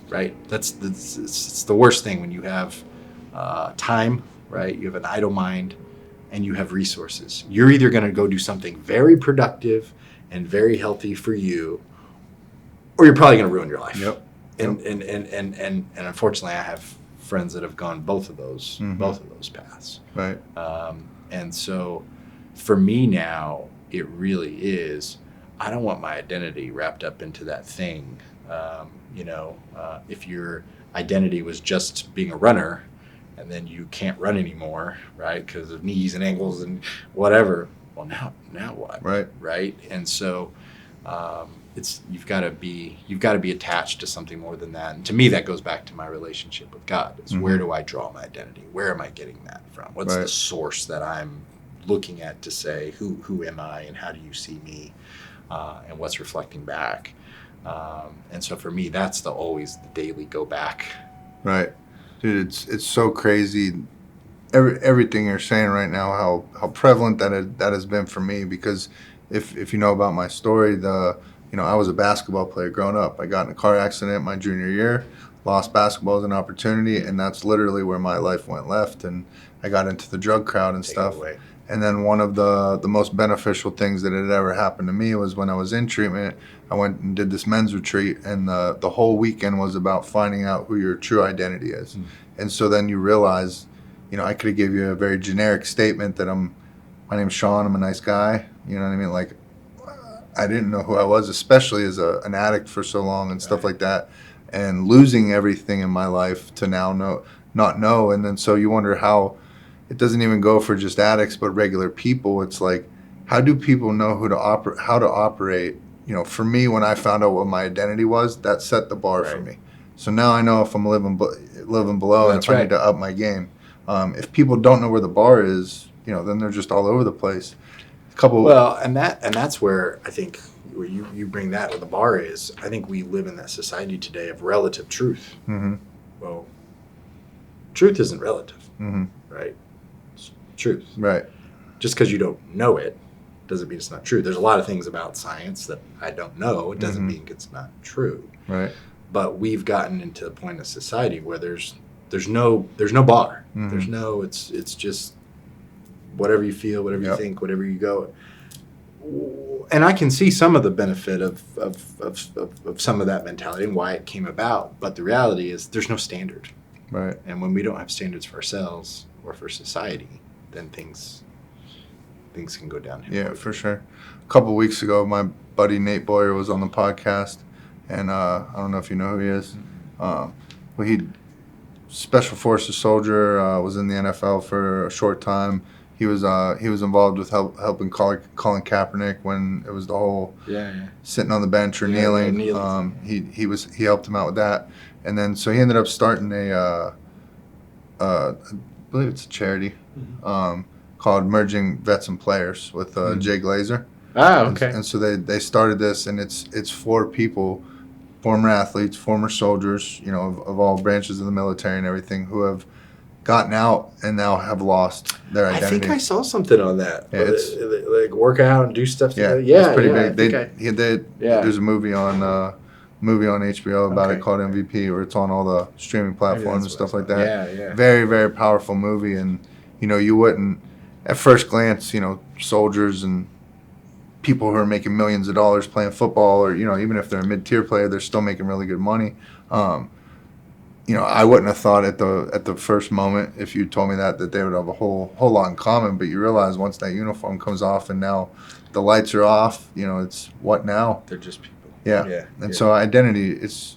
right? It's the worst thing when you have time, right? You have an idle mind and you have resources. You're either going to go do something very productive and very healthy for you, or you're probably going to ruin your life. Yep. And unfortunately, I have friends that have gone both of those paths. Right. And so for me now, it really is, I don't want my identity wrapped up into that thing. If your identity was just being a runner and then you can't run anymore, right, because of knees and ankles and whatever, well, now what? Right. And so you've got to be attached to something more than that. And to me, that goes back to my relationship with God. Is where do I draw my identity? Where am I getting that from? What's the source that I'm looking at to say who am I and how do you see me, and what's reflecting back? And so for me, that's always the daily go back. Right, dude. It's so crazy. Everything you're saying right now, how prevalent that has been for me. Because if you know about my story, I was a basketball player growing up. I got in a car accident my junior year, lost basketball as an opportunity, and that's literally where my life went left. And I got into the drug crowd and stuff. And then one of the most beneficial things that had ever happened to me was when I was in treatment, I went and did this men's retreat, and the whole weekend was about finding out who your true identity is. And so then you realize, I could have gave you a very generic statement that my name's Sean, I'm a nice guy. You know what I mean? Like, I didn't know who I was, especially as an addict for so long and stuff like that, and losing everything in my life to now not know. And then so you wonder how it doesn't even go for just addicts, but regular people. It's like, how do people know how to operate? For me, when I found out what my identity was, that set the bar for me. So now I know if I'm living below, and if I need to up my game. If people don't know where the bar is, then they're just all over the place. And that's where I think where you bring that where the bar is. I think we live in that society today of relative truth. Mm-hmm. Well, truth isn't relative, right? It's truth. Right. Just because you don't know it doesn't mean it's not true. There's a lot of things about science that I don't know. It doesn't mean it's not true. Right. But we've gotten into the point of society where there's no bar. There's no. It's just whatever you feel, whatever you think, whatever you go. And I can see some of the benefit of some of that mentality and why it came about. But the reality is there's no standard. Right. And when we don't have standards for ourselves or for society, then things can go downhill. Yeah, for sure. A couple weeks ago, my buddy Nate Boyer was on the podcast, and I don't know if you know who he is. He Special Forces soldier, was in the NFL for a short time. He was involved with helping Colin Kaepernick when it was the whole sitting on the bench or kneeling. He helped him out with that, and then so he ended up starting I believe it's a charity called Merging Vets and Players with Jay Glazer. Okay. And so they started this, and it's for people, former athletes, former soldiers, of all branches of the military and everything, who have gotten out and now have lost their identity. I think I saw something on that. Yeah, like work out and do stuff together. Yeah, it's pretty big. There's a movie on HBO about it called MVP, where it's on all the streaming platforms and stuff like that. Yeah. Very, very powerful movie, and you wouldn't at first glance, soldiers and people who are making millions of dollars playing football, or even if they're a mid-tier player, they're still making really good money. I wouldn't have thought at the first moment, if you told me that they would have a whole lot in common. But you realize once that uniform comes off and now the lights are off, it's what now? They're just people. Yeah. So identity, it's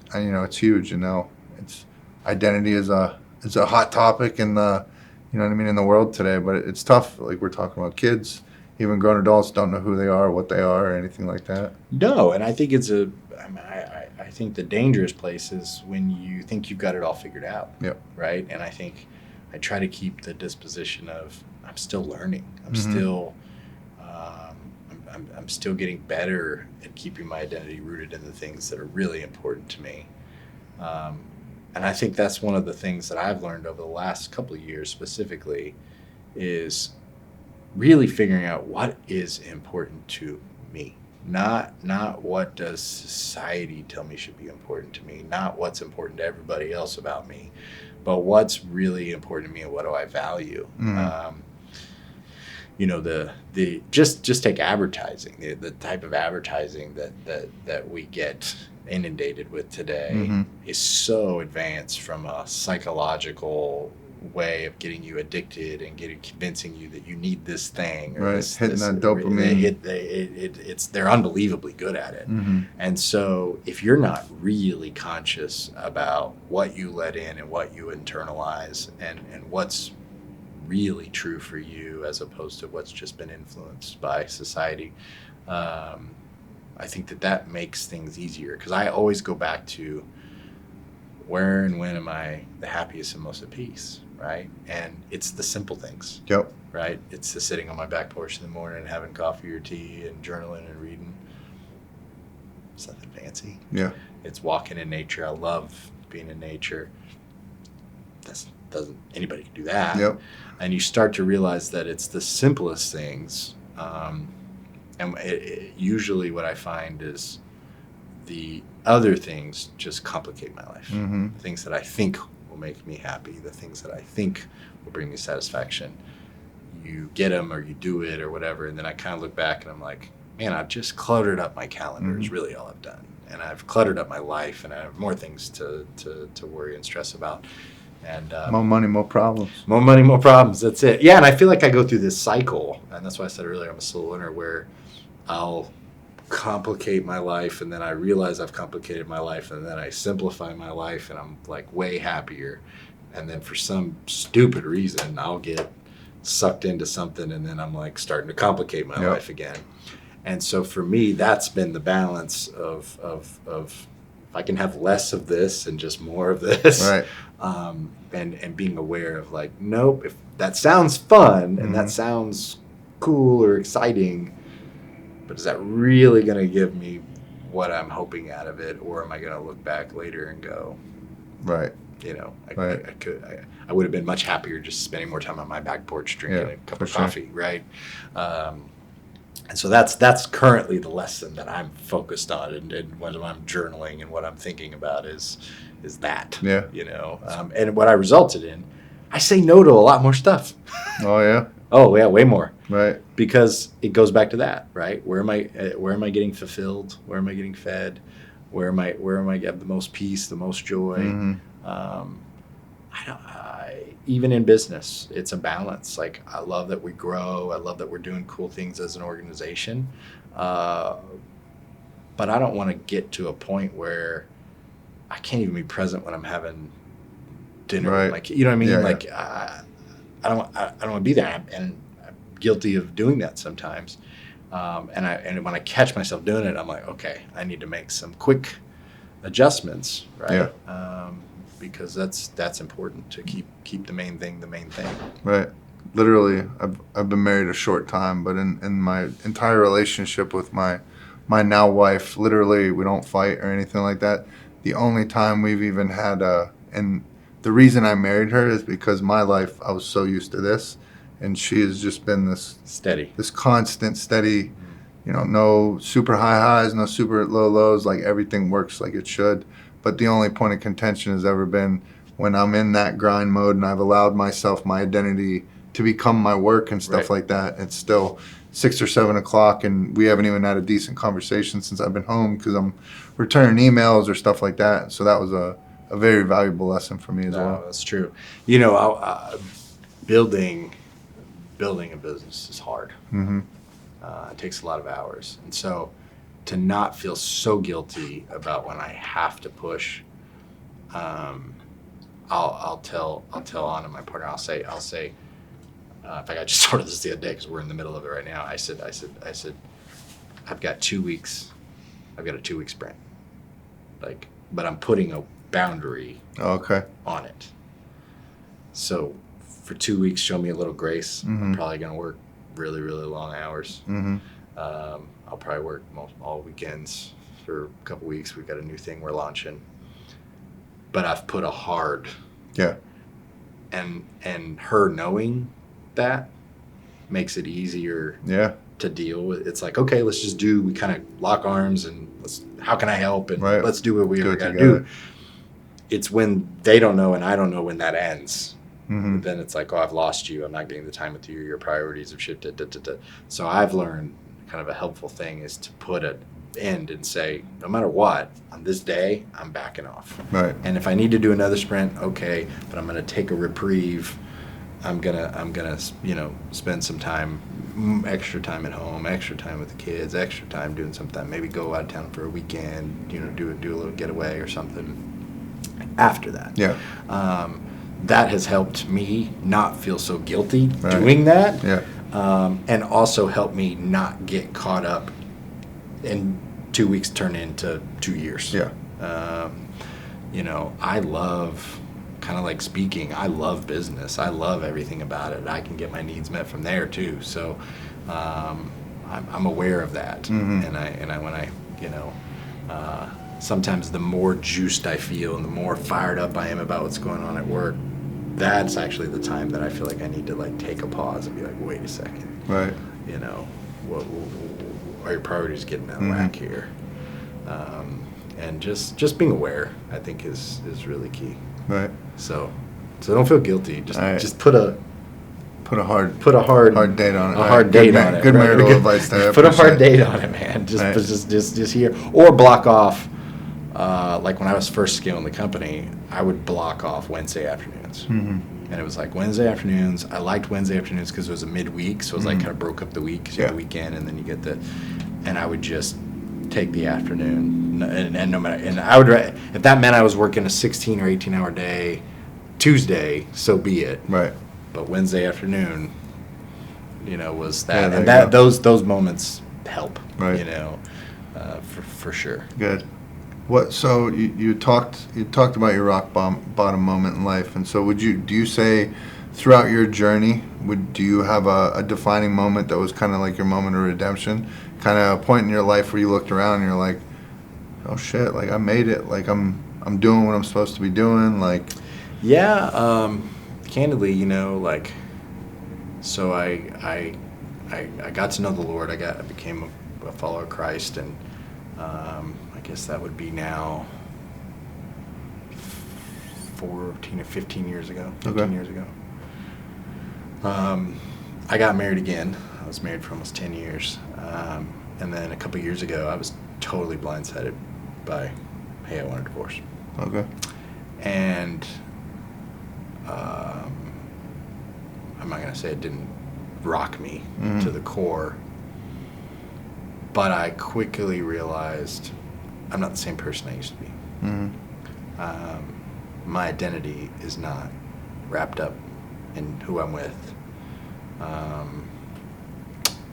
huge. It's identity is a hot topic in the in the world today. But it's tough. Like we're talking about kids. Even grown adults don't know who they are, what they are, or anything like that. No, and I think I think the dangerous place is when you think you've got it all figured out. Yep. Right? And I think I try to keep the disposition of I'm still learning. I'm still I'm still getting better at keeping my identity rooted in the things that are really important to me. And I think that's one of the things that I've learned over the last couple of years specifically is really figuring out what is important to me. Not what does society tell me should be important to me, not what's important to everybody else about me, but what's really important to me and what do I value. The just take advertising, the type of advertising that we get inundated with today is so advanced from a psychological way of getting you addicted and convincing you that you need this thing, or hitting that dopamine. They're unbelievably good at it. And so if you're not really conscious about what you let in and what you internalize and what's really true for you as opposed to what's just been influenced by society, I think that makes things easier, because I always go back to where and when am I the happiest and most at peace, right? And it's the simple things. Yep. Right? It's the sitting on my back porch in the morning and having coffee or tea and journaling and reading. It's nothing fancy. Yeah. It's walking in nature. I love being in nature. Anybody can do that. Yep. And you start to realize that it's the simplest things. And usually what I find is the other things just complicate my life. The things that I think will make me happy, the things that I think will bring me satisfaction. You get them or you do it or whatever, and then I kind of look back and I'm like, man, I've just cluttered up my calendar is really all I've done. And I've cluttered up my life, and I have more things to worry and stress about. And more money, more problems. More money, more problems. That's it. Yeah, and I feel like I go through this cycle, and that's why I said earlier I'm a slow learner, where I'll complicate my life, and then I realize I've complicated my life, and then I simplify my life, and I'm like way happier. And then for some stupid reason, I'll get sucked into something, and then I'm like starting to complicate my life again. And so for me, that's been the balance of if I can have less of this and just more of this. Right. And being aware of like, nope, if that sounds fun and that sounds cool or exciting, but is that really going to give me what I'm hoping out of it? Or am I going to look back later and go, right. I would have been much happier just spending more time on my back porch drinking a cup of coffee, right? And so that's currently the lesson that I'm focused on, and when I'm journaling and what I'm thinking about is that, and what I resulted in, I say no to a lot more stuff. Oh yeah. Oh yeah, way more. Right. Because it goes back to that, right? Where am I getting fulfilled? Where am I getting fed? Where am I have the most peace, the most joy? Even in business, it's a balance. Like, I love that we grow. I love that we're doing cool things as an organization. But I don't want to get to a point where I can't even be present when I'm having dinner with my kid. You know what I mean? I don't want to be there, and I'm guilty of doing that sometimes. And when I catch myself doing it, I'm like, okay, I need to make some quick adjustments, right? Yeah. Because that's important to keep the main thing the main thing. Right. Literally, I've been married a short time, but in my entire relationship with my now wife, literally we don't fight or anything like that. The only time we've even had and the reason I married her is because my life, I was so used to this, and she has just been this constant, steady, no super high highs, no super low lows, like everything works like it should. But the only point of contention has ever been when I'm in that grind mode and I've allowed myself, my identity to become my work and stuff like that. It's still 6 or 7 o'clock, and we haven't even had a decent conversation since I've been home because I'm returning emails or stuff like that. So that was a very valuable lesson for me as well. That's true. Building a business is hard. It takes a lot of hours. And so to not feel so guilty about when I have to push, I'll tell Anna, my partner, I'll say, in fact, I just told her this the other day because we're in the middle of it right now. I said, I've got 2 weeks. I've got a 2-week sprint. But I'm putting a boundary on it. So for 2 weeks, show me a little grace. I'm probably going to work really, really long hours. I'll probably work all weekends for a couple weeks. We've got a new thing we're launching. But I've put a hard. Yeah. And her knowing that makes it easier Yeah. to deal with. It's like, okay, let's just do. We kind of lock arms and how can I help? And Right. let's do what we Do it got to together. do. It's when they don't know and I don't know when that ends. Mm-hmm. Then it's like, oh, I've lost you. I'm not getting the time with you. Your priorities have shifted. So I've learned kind of a helpful thing is to put an end and say, no matter what, on this day, I'm backing off. Right. And if I need to do another sprint, okay, but I'm going to take a reprieve. I'm gonna spend some time, extra time at home, extra time with the kids, extra time doing something. Maybe go out of town for a weekend. Do a little getaway or something. After that, Yeah. That has helped me not feel so guilty Right. doing that. Yeah. And also helped me not get caught up in 2 weeks turn into 2 years. Yeah. I love kind of like speaking. I love business. I love everything about it. I can get my needs met from there too. So I'm aware of that. Mm-hmm. Sometimes the more juiced I feel and the more fired up I am about what's going on at work, that's actually the time that I feel like I need to like take a pause and be like, wait a second. Right. What are your priorities getting out of Mm-hmm. whack here? And just being aware, I think, is really key. Right. So don't feel guilty. Right. Just put a hard date on it. A hard date on it. Good right? marital advice there. Put a hard date on it, man. Just here, or block off. Like when I was first scaling the company, I would block off Wednesday afternoons. Mm-hmm. And it was like Wednesday afternoons. I liked Wednesday afternoons because it was a midweek, so it was like kind of broke up the week. Because you have the weekend, and then you get and I would just take the afternoon, and no matter, and I would, if that meant I was working a 16 or 18 hour day, Tuesday, so be it. Right. But Wednesday afternoon, was that, Yeah, and there you go. those moments help. Right. For sure. Good. What? So you talked about your rock bottom moment in life, and so do you say throughout your journey, do you have a defining moment that was kind of like your moment of redemption, kind of a point in your life where you looked around and you're like, oh shit, like I made it, like I'm doing what I'm supposed to be doing, like. Yeah. Candidly, so I got to know the Lord. I became a follower of Christ, and I guess that would be now 14 or 15 years ago. 15 years ago. I got married again. I was married for almost 10 years. And then a couple years ago, I was totally blindsided by, hey, I want a divorce. Okay. And I'm not going to say it didn't rock me to the core, but I quickly realized I'm not the same person I used to be. Mm-hmm. My identity is not wrapped up in who I'm with.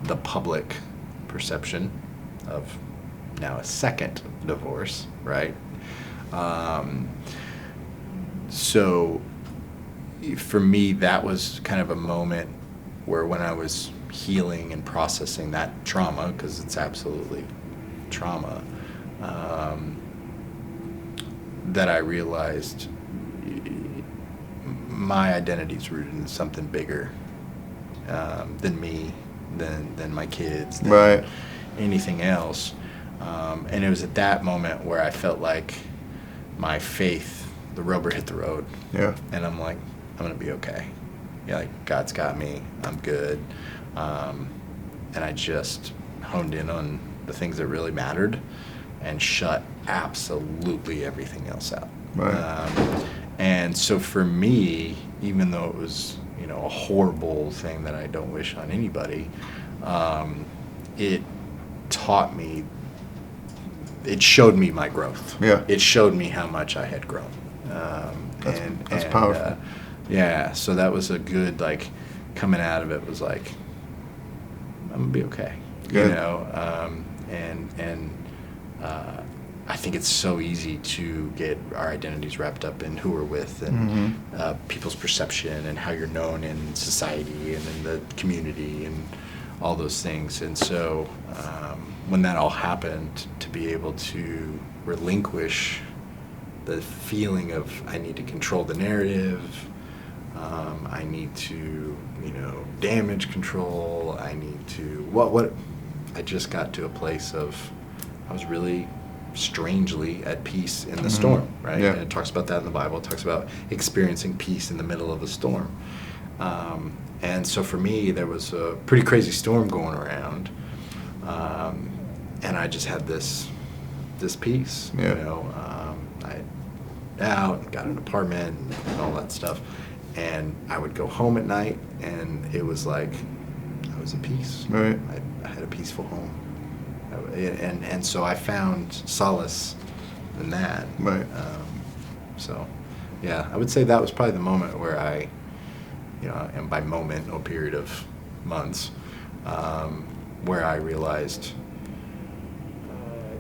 The public perception of now a second divorce, right? So for me, that was kind of a moment where when I was healing and processing that trauma, because it's absolutely trauma, that I realized my identity is rooted in something bigger than me, than my kids, than Right. anything else. And it was at that moment where I felt like my faith, the rubber hit the road. Yeah. And I'm like, I'm going to be okay. Yeah, like God's got me. I'm good. And I just honed in on the things that really mattered and shut absolutely everything else out. Right. And so for me, even though it was, a horrible thing that I don't wish on anybody, it taught me, it showed me my growth. Yeah. It showed me how much I had grown. That's powerful. Yeah, so that was a good, coming out of it was like, I'm going to be okay. Good. I think it's so easy to get our identities wrapped up in who we're with and people's perception and how you're known in society and in the community and all those things. And so when that all happened, to be able to relinquish the feeling of I need to control the narrative, I need to, damage control. I need to, what, I just got to a place of, I was really strangely at peace in the storm, right? Yeah. And it talks about that in the Bible. It talks about experiencing peace in the middle of a storm. And so for me, there was a pretty crazy storm going around. And I just had this peace, I out, got an apartment and all that stuff. And I would go home at night, and it was like I was at peace. Right. I had a peaceful home, and so I found solace in that. Right. So, yeah, I would say that was probably the moment where I, and by moment, no period of months, where I realized,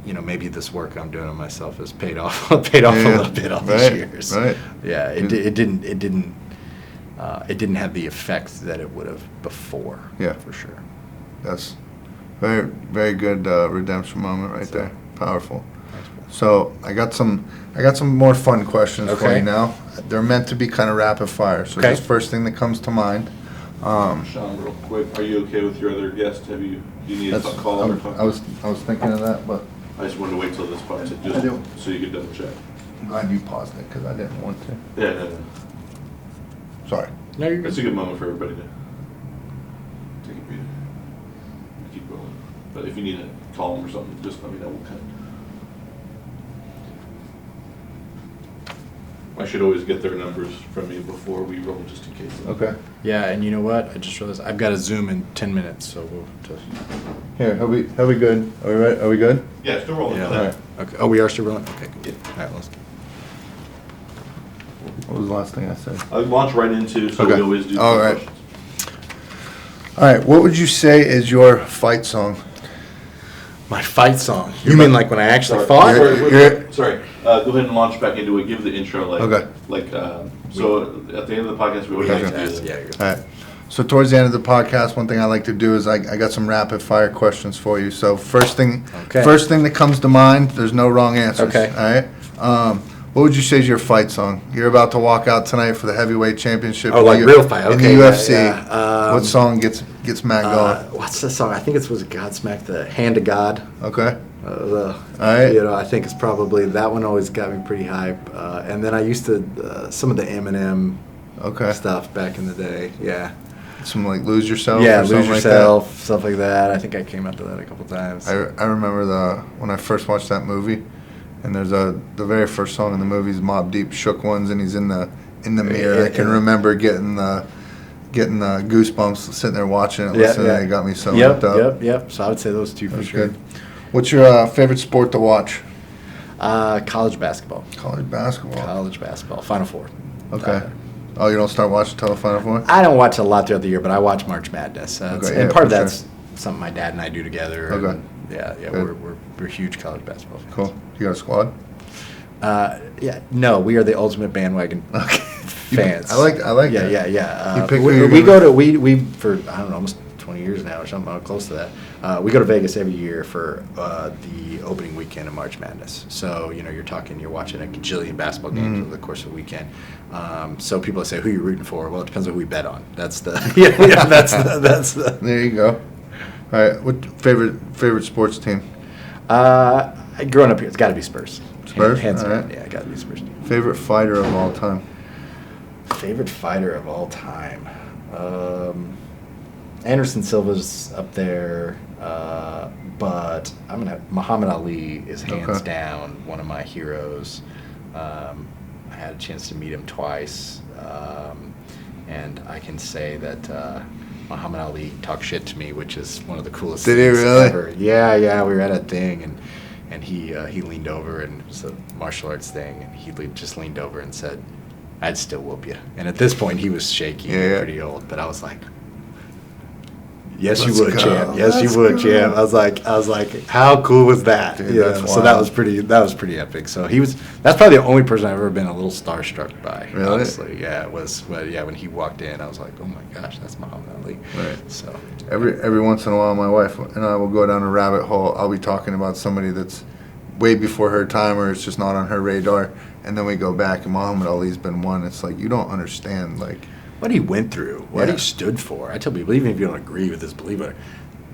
maybe this work I'm doing on myself has paid off a little bit all these years. Right. Yeah, it didn't have the effect that it would have before. Yeah, for sure. That's very, very good redemption moment right there. Powerful. So I got some more fun questions for you now. They're meant to be kind of rapid fire. So just first thing that comes to mind. Sean, real quick, are you okay with your other guest? Do you need to call him or talk? I was thinking of that, but I just wanted to wait till this part to so you could double check. I'm glad you paused it because I didn't want to. Yeah, no. Sorry. No, you're good. It's a good moment for everybody to take a breather. Keep going. But if you need to call him or something, just let me know. We'll cut. I should always get their numbers from you before we roll, just in case. Okay. Yeah, and you know what? I just realized I've got a Zoom in 10 minutes, so we'll just. Here, are we good? Are we right? Are we good? Yeah, still rolling. Yeah. All right. Okay. Oh, we are still rolling. Okay. Good. All right. Let's. What was the last thing I said? I'll launch right into, so Okay. we always do All two right. questions. All right. What would you say is your fight song? My fight song. You mean like when I actually fought? Sorry. Go ahead and launch back into it. Give the intro, Okay. So at the end of the podcast, we always Okay. like to do this. Yeah. You're good. All right. So towards the end of the podcast, one thing I like to do is I got some rapid fire questions for you. So first thing that comes to mind. There's no wrong answers. Okay. All right. What would you say is your fight song? You're about to walk out tonight for the heavyweight championship. Oh, like real fight. in Okay. the UFC. Yeah. What song gets Matt going? What's the song? I think was it Godsmack, the Hand of God. Okay. All right. I think it's probably that one. Always got me pretty hype. And then I used to some of the Eminem stuff back in the day. Yeah. Some like Lose Yourself. Yeah, or Lose something Yourself, like stuff like that. I think I came out to that a couple times. that. I remember when I first watched that movie, and there's the very first song in the movie is Mobb Deep, Shook Ones, and he's in the mirror. I can remember getting the goosebumps sitting there watching it, listening. It got me so hyped up. Yep. So I would say those two for That's sure. good. What's your favorite sport to watch? College basketball. College basketball. Final Four. Okay. Oh, you don't start watching till the Final Four? I don't watch a lot throughout the year, but I watch March Madness. And part of for that's something my dad and I do together. Okay. And we're huge college basketball fans. Cool. You got a squad? No, we are the ultimate bandwagon fans. I like that. Yeah. You pick we who you're we go gonna- to we for I don't know, almost 20 years now or something close to that. We go to Vegas every year for the opening weekend of March Madness. So you're watching a gajillion basketball games over the course of a weekend. So people say, who are you rooting for? Well, it depends on who we bet on. That's the that's the. There you go. All right. What favorite sports team? Growing up here, it's got to be Spurs. Spurs? Hands All down. right. Yeah, got to be Spurs. Favorite fighter of all time? Favorite fighter of all time. Anderson Silva's up there, but Muhammad Ali is hands down one of my heroes. I had a chance to meet him twice, and I can say that Muhammad Ali talked shit to me, which is one of the coolest things ever. Yeah, we were at a thing, and he leaned over, and it was a martial arts thing, and he just leaned over and said, "I'd still whoop you." And at this point, he was shaky, pretty old, but I was like, "Yes, you would, champ. Yes, you would, champ." I was like, how cool was that? Dude, Yeah. that's So that was pretty epic. So that's probably the only person I've ever been a little starstruck by. Really? Honestly, yeah. It was. When he walked in, I was like, oh my gosh, that's Muhammad Ali. Right. So Every once in a while, my wife and I will go down a rabbit hole. I'll be talking about somebody that's way before her time, or it's just not on her radar, and then we go back, and Muhammad Ali's been one. It's like, you don't understand, like, what he went through, what Yeah. he stood for. I tell people, even if you don't agree with his belief,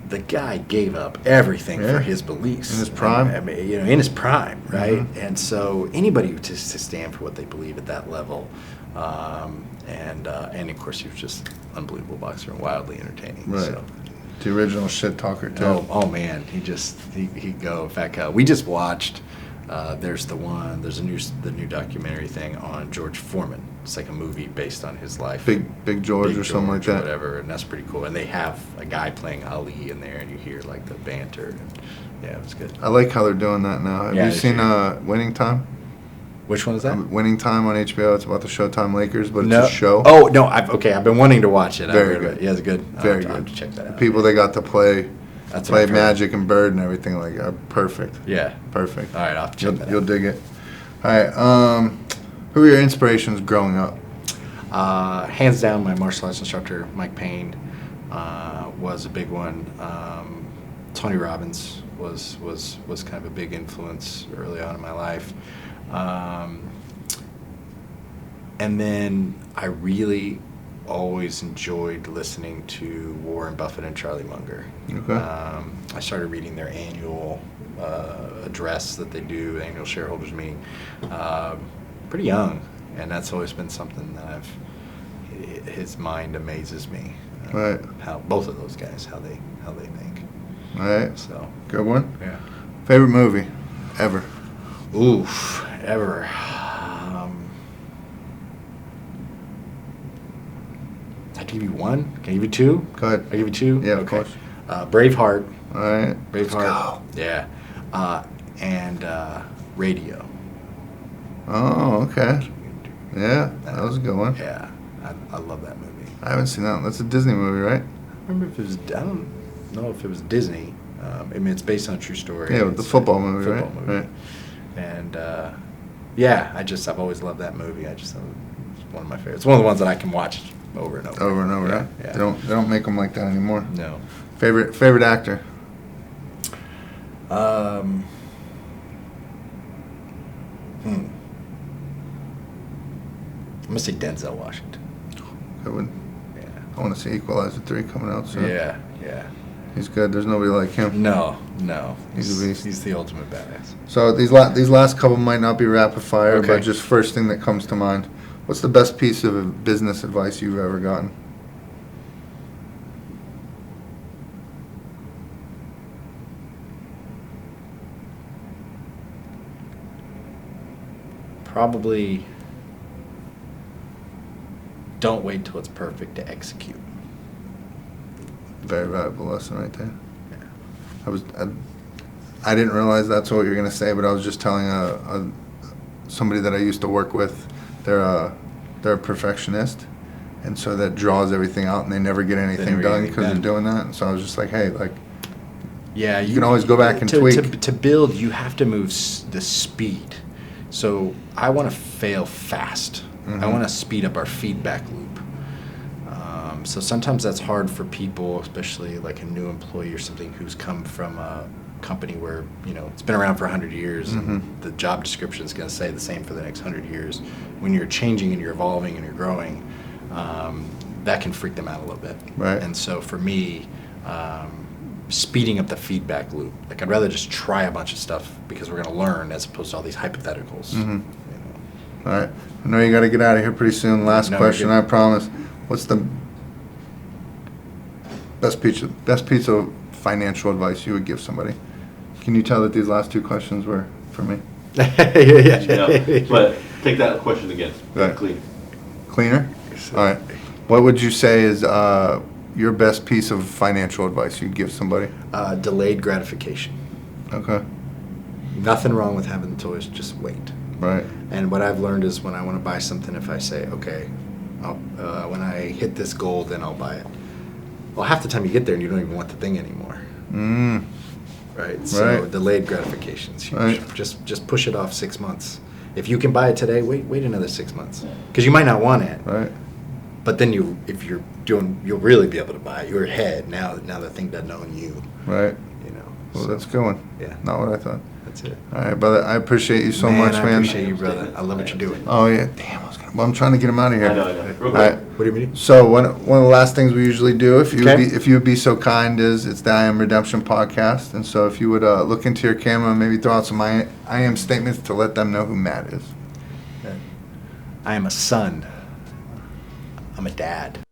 the guy gave up everything Yeah. for his beliefs. In his prime. I mean, in his prime, right? Mhm. And so anybody who to stand for what they believe at that level, and of course he was just unbelievable boxer and wildly entertaining. Right. So. The original shit talker too. Oh man, he'd go. In fact, we just watched. There's the new documentary thing on George Foreman. It's like a movie based on his life. Big George or something like George or that. whatever, and that's pretty cool. And they have a guy playing Ali in there, and you hear like the banter. And, yeah, it was good. I like how they're doing that now. Have Yeah, you they seen should. Winning Time? Which one is that? Winning Time on HBO. It's about the Showtime Lakers, but No. it's a show. Oh no, I've been wanting to watch it. Very I've heard of good. it. Yeah, it's good. Very I'll have good. to check that The out. people they got to play That's what I've heard. Magic and Bird and everything like are perfect. Yeah. Perfect. All right, I'll have to check that You'll out. dig it. All right. Who are your inspirations growing up? Hands down, my martial arts instructor, Mike Payne, was a big one. Tony Robbins was kind of a big influence early on in my life. And then I really always enjoyed listening to Warren Buffett and Charlie Munger. Okay. I started reading their annual address that they do, annual shareholders meeting, pretty young, and that's always been something that his mind amazes me. Right. How both of those guys, how they think. All right. So Good one. yeah. Favorite movie ever? Oof, ever. I give you one. Can I give you two? Go ahead. I give you two. Yeah, of course. Braveheart. All right. Braveheart. Yeah. And Radio. Oh, okay. Yeah, that was a good one. Yeah, I love that movie. I haven't seen that one. That's a Disney movie, right? I remember if it was. I don't know if it was Disney. I mean, it's based on a true story. Yeah, with the It's football a movie, football right? movie. Right. And yeah, I've always loved that movie. It's one of my favorites. It's one of the ones that I can watch over and over. Over and over, Yeah, right? yeah. They don't make them like that anymore. No. Favorite actor? I'm gonna say Denzel Washington. Good one. Yeah. I want to see Equalizer 3 coming out soon. Yeah. He's good. There's nobody like him. No. He's a beast. He's the ultimate badass. So these last couple might not be rapid fire, Okay. but just first thing that comes to mind. What's the best piece of business advice you've ever gotten? Probably don't wait till it's perfect to execute. Very valuable lesson right there. Yeah. I didn't realize that's what you're gonna say, but I was just telling somebody that I used to work with. They're a perfectionist, and so that draws everything out, and they never get anything never get done anything because done. of doing that. And so I was just like, hey, like, Yeah, You can always go back and tweak. To build, you have to move the speed. So I want to fail fast. I Mhm. want to speed up our feedback loop. So sometimes that's hard for people, especially like a new employee or something who's come from a company where it's been around for 100 years, and the job description is going to say the same for the next 100 years. When you're changing and you're evolving and you're growing, that can freak them out a little bit. Right. And so for me, speeding up the feedback loop. Like I'd rather just try a bunch of stuff because we're going to learn as opposed to all these hypotheticals. Mhm. All right. I know you got to get out of here pretty soon. Last No, question, you're I good. promise. What's the best piece of financial advice you would give somebody? Can you tell that these last two questions were for me? Yeah, but take that question again. Right. Clean. Cleaner? All right. What would you say is your best piece of financial advice you'd give somebody? Delayed gratification. Okay. Nothing wrong with having the toys, just wait. Right. And what I've learned is when I want to buy something, if I say, okay, when I hit this goal, then I'll buy it. Well, half the time you get there and you don't even want the thing anymore. Right? So Right. delayed gratification is huge. Right. Just push it off 6 months. If you can buy it today, wait another 6 months. Because you might not want it. Right. But then you'll really be able to buy it. You're ahead now the thing doesn't own you. Right. Well, So, that's a good one. Yeah. Not what I thought. That's it. All right, brother. I appreciate you so much, man. I appreciate you, brother. I love what you're doing. Oh, yeah. Damn, I was going to Well, I'm trying to get him out of here. I know. Real All quick. right. What do you mean? So one of the last things we usually do, if you Okay. if you would be so kind, is it's the I Am Redemption podcast, and so if you would look into your camera and maybe throw out some I am statements to let them know who Matt is. I am a son. I'm a dad.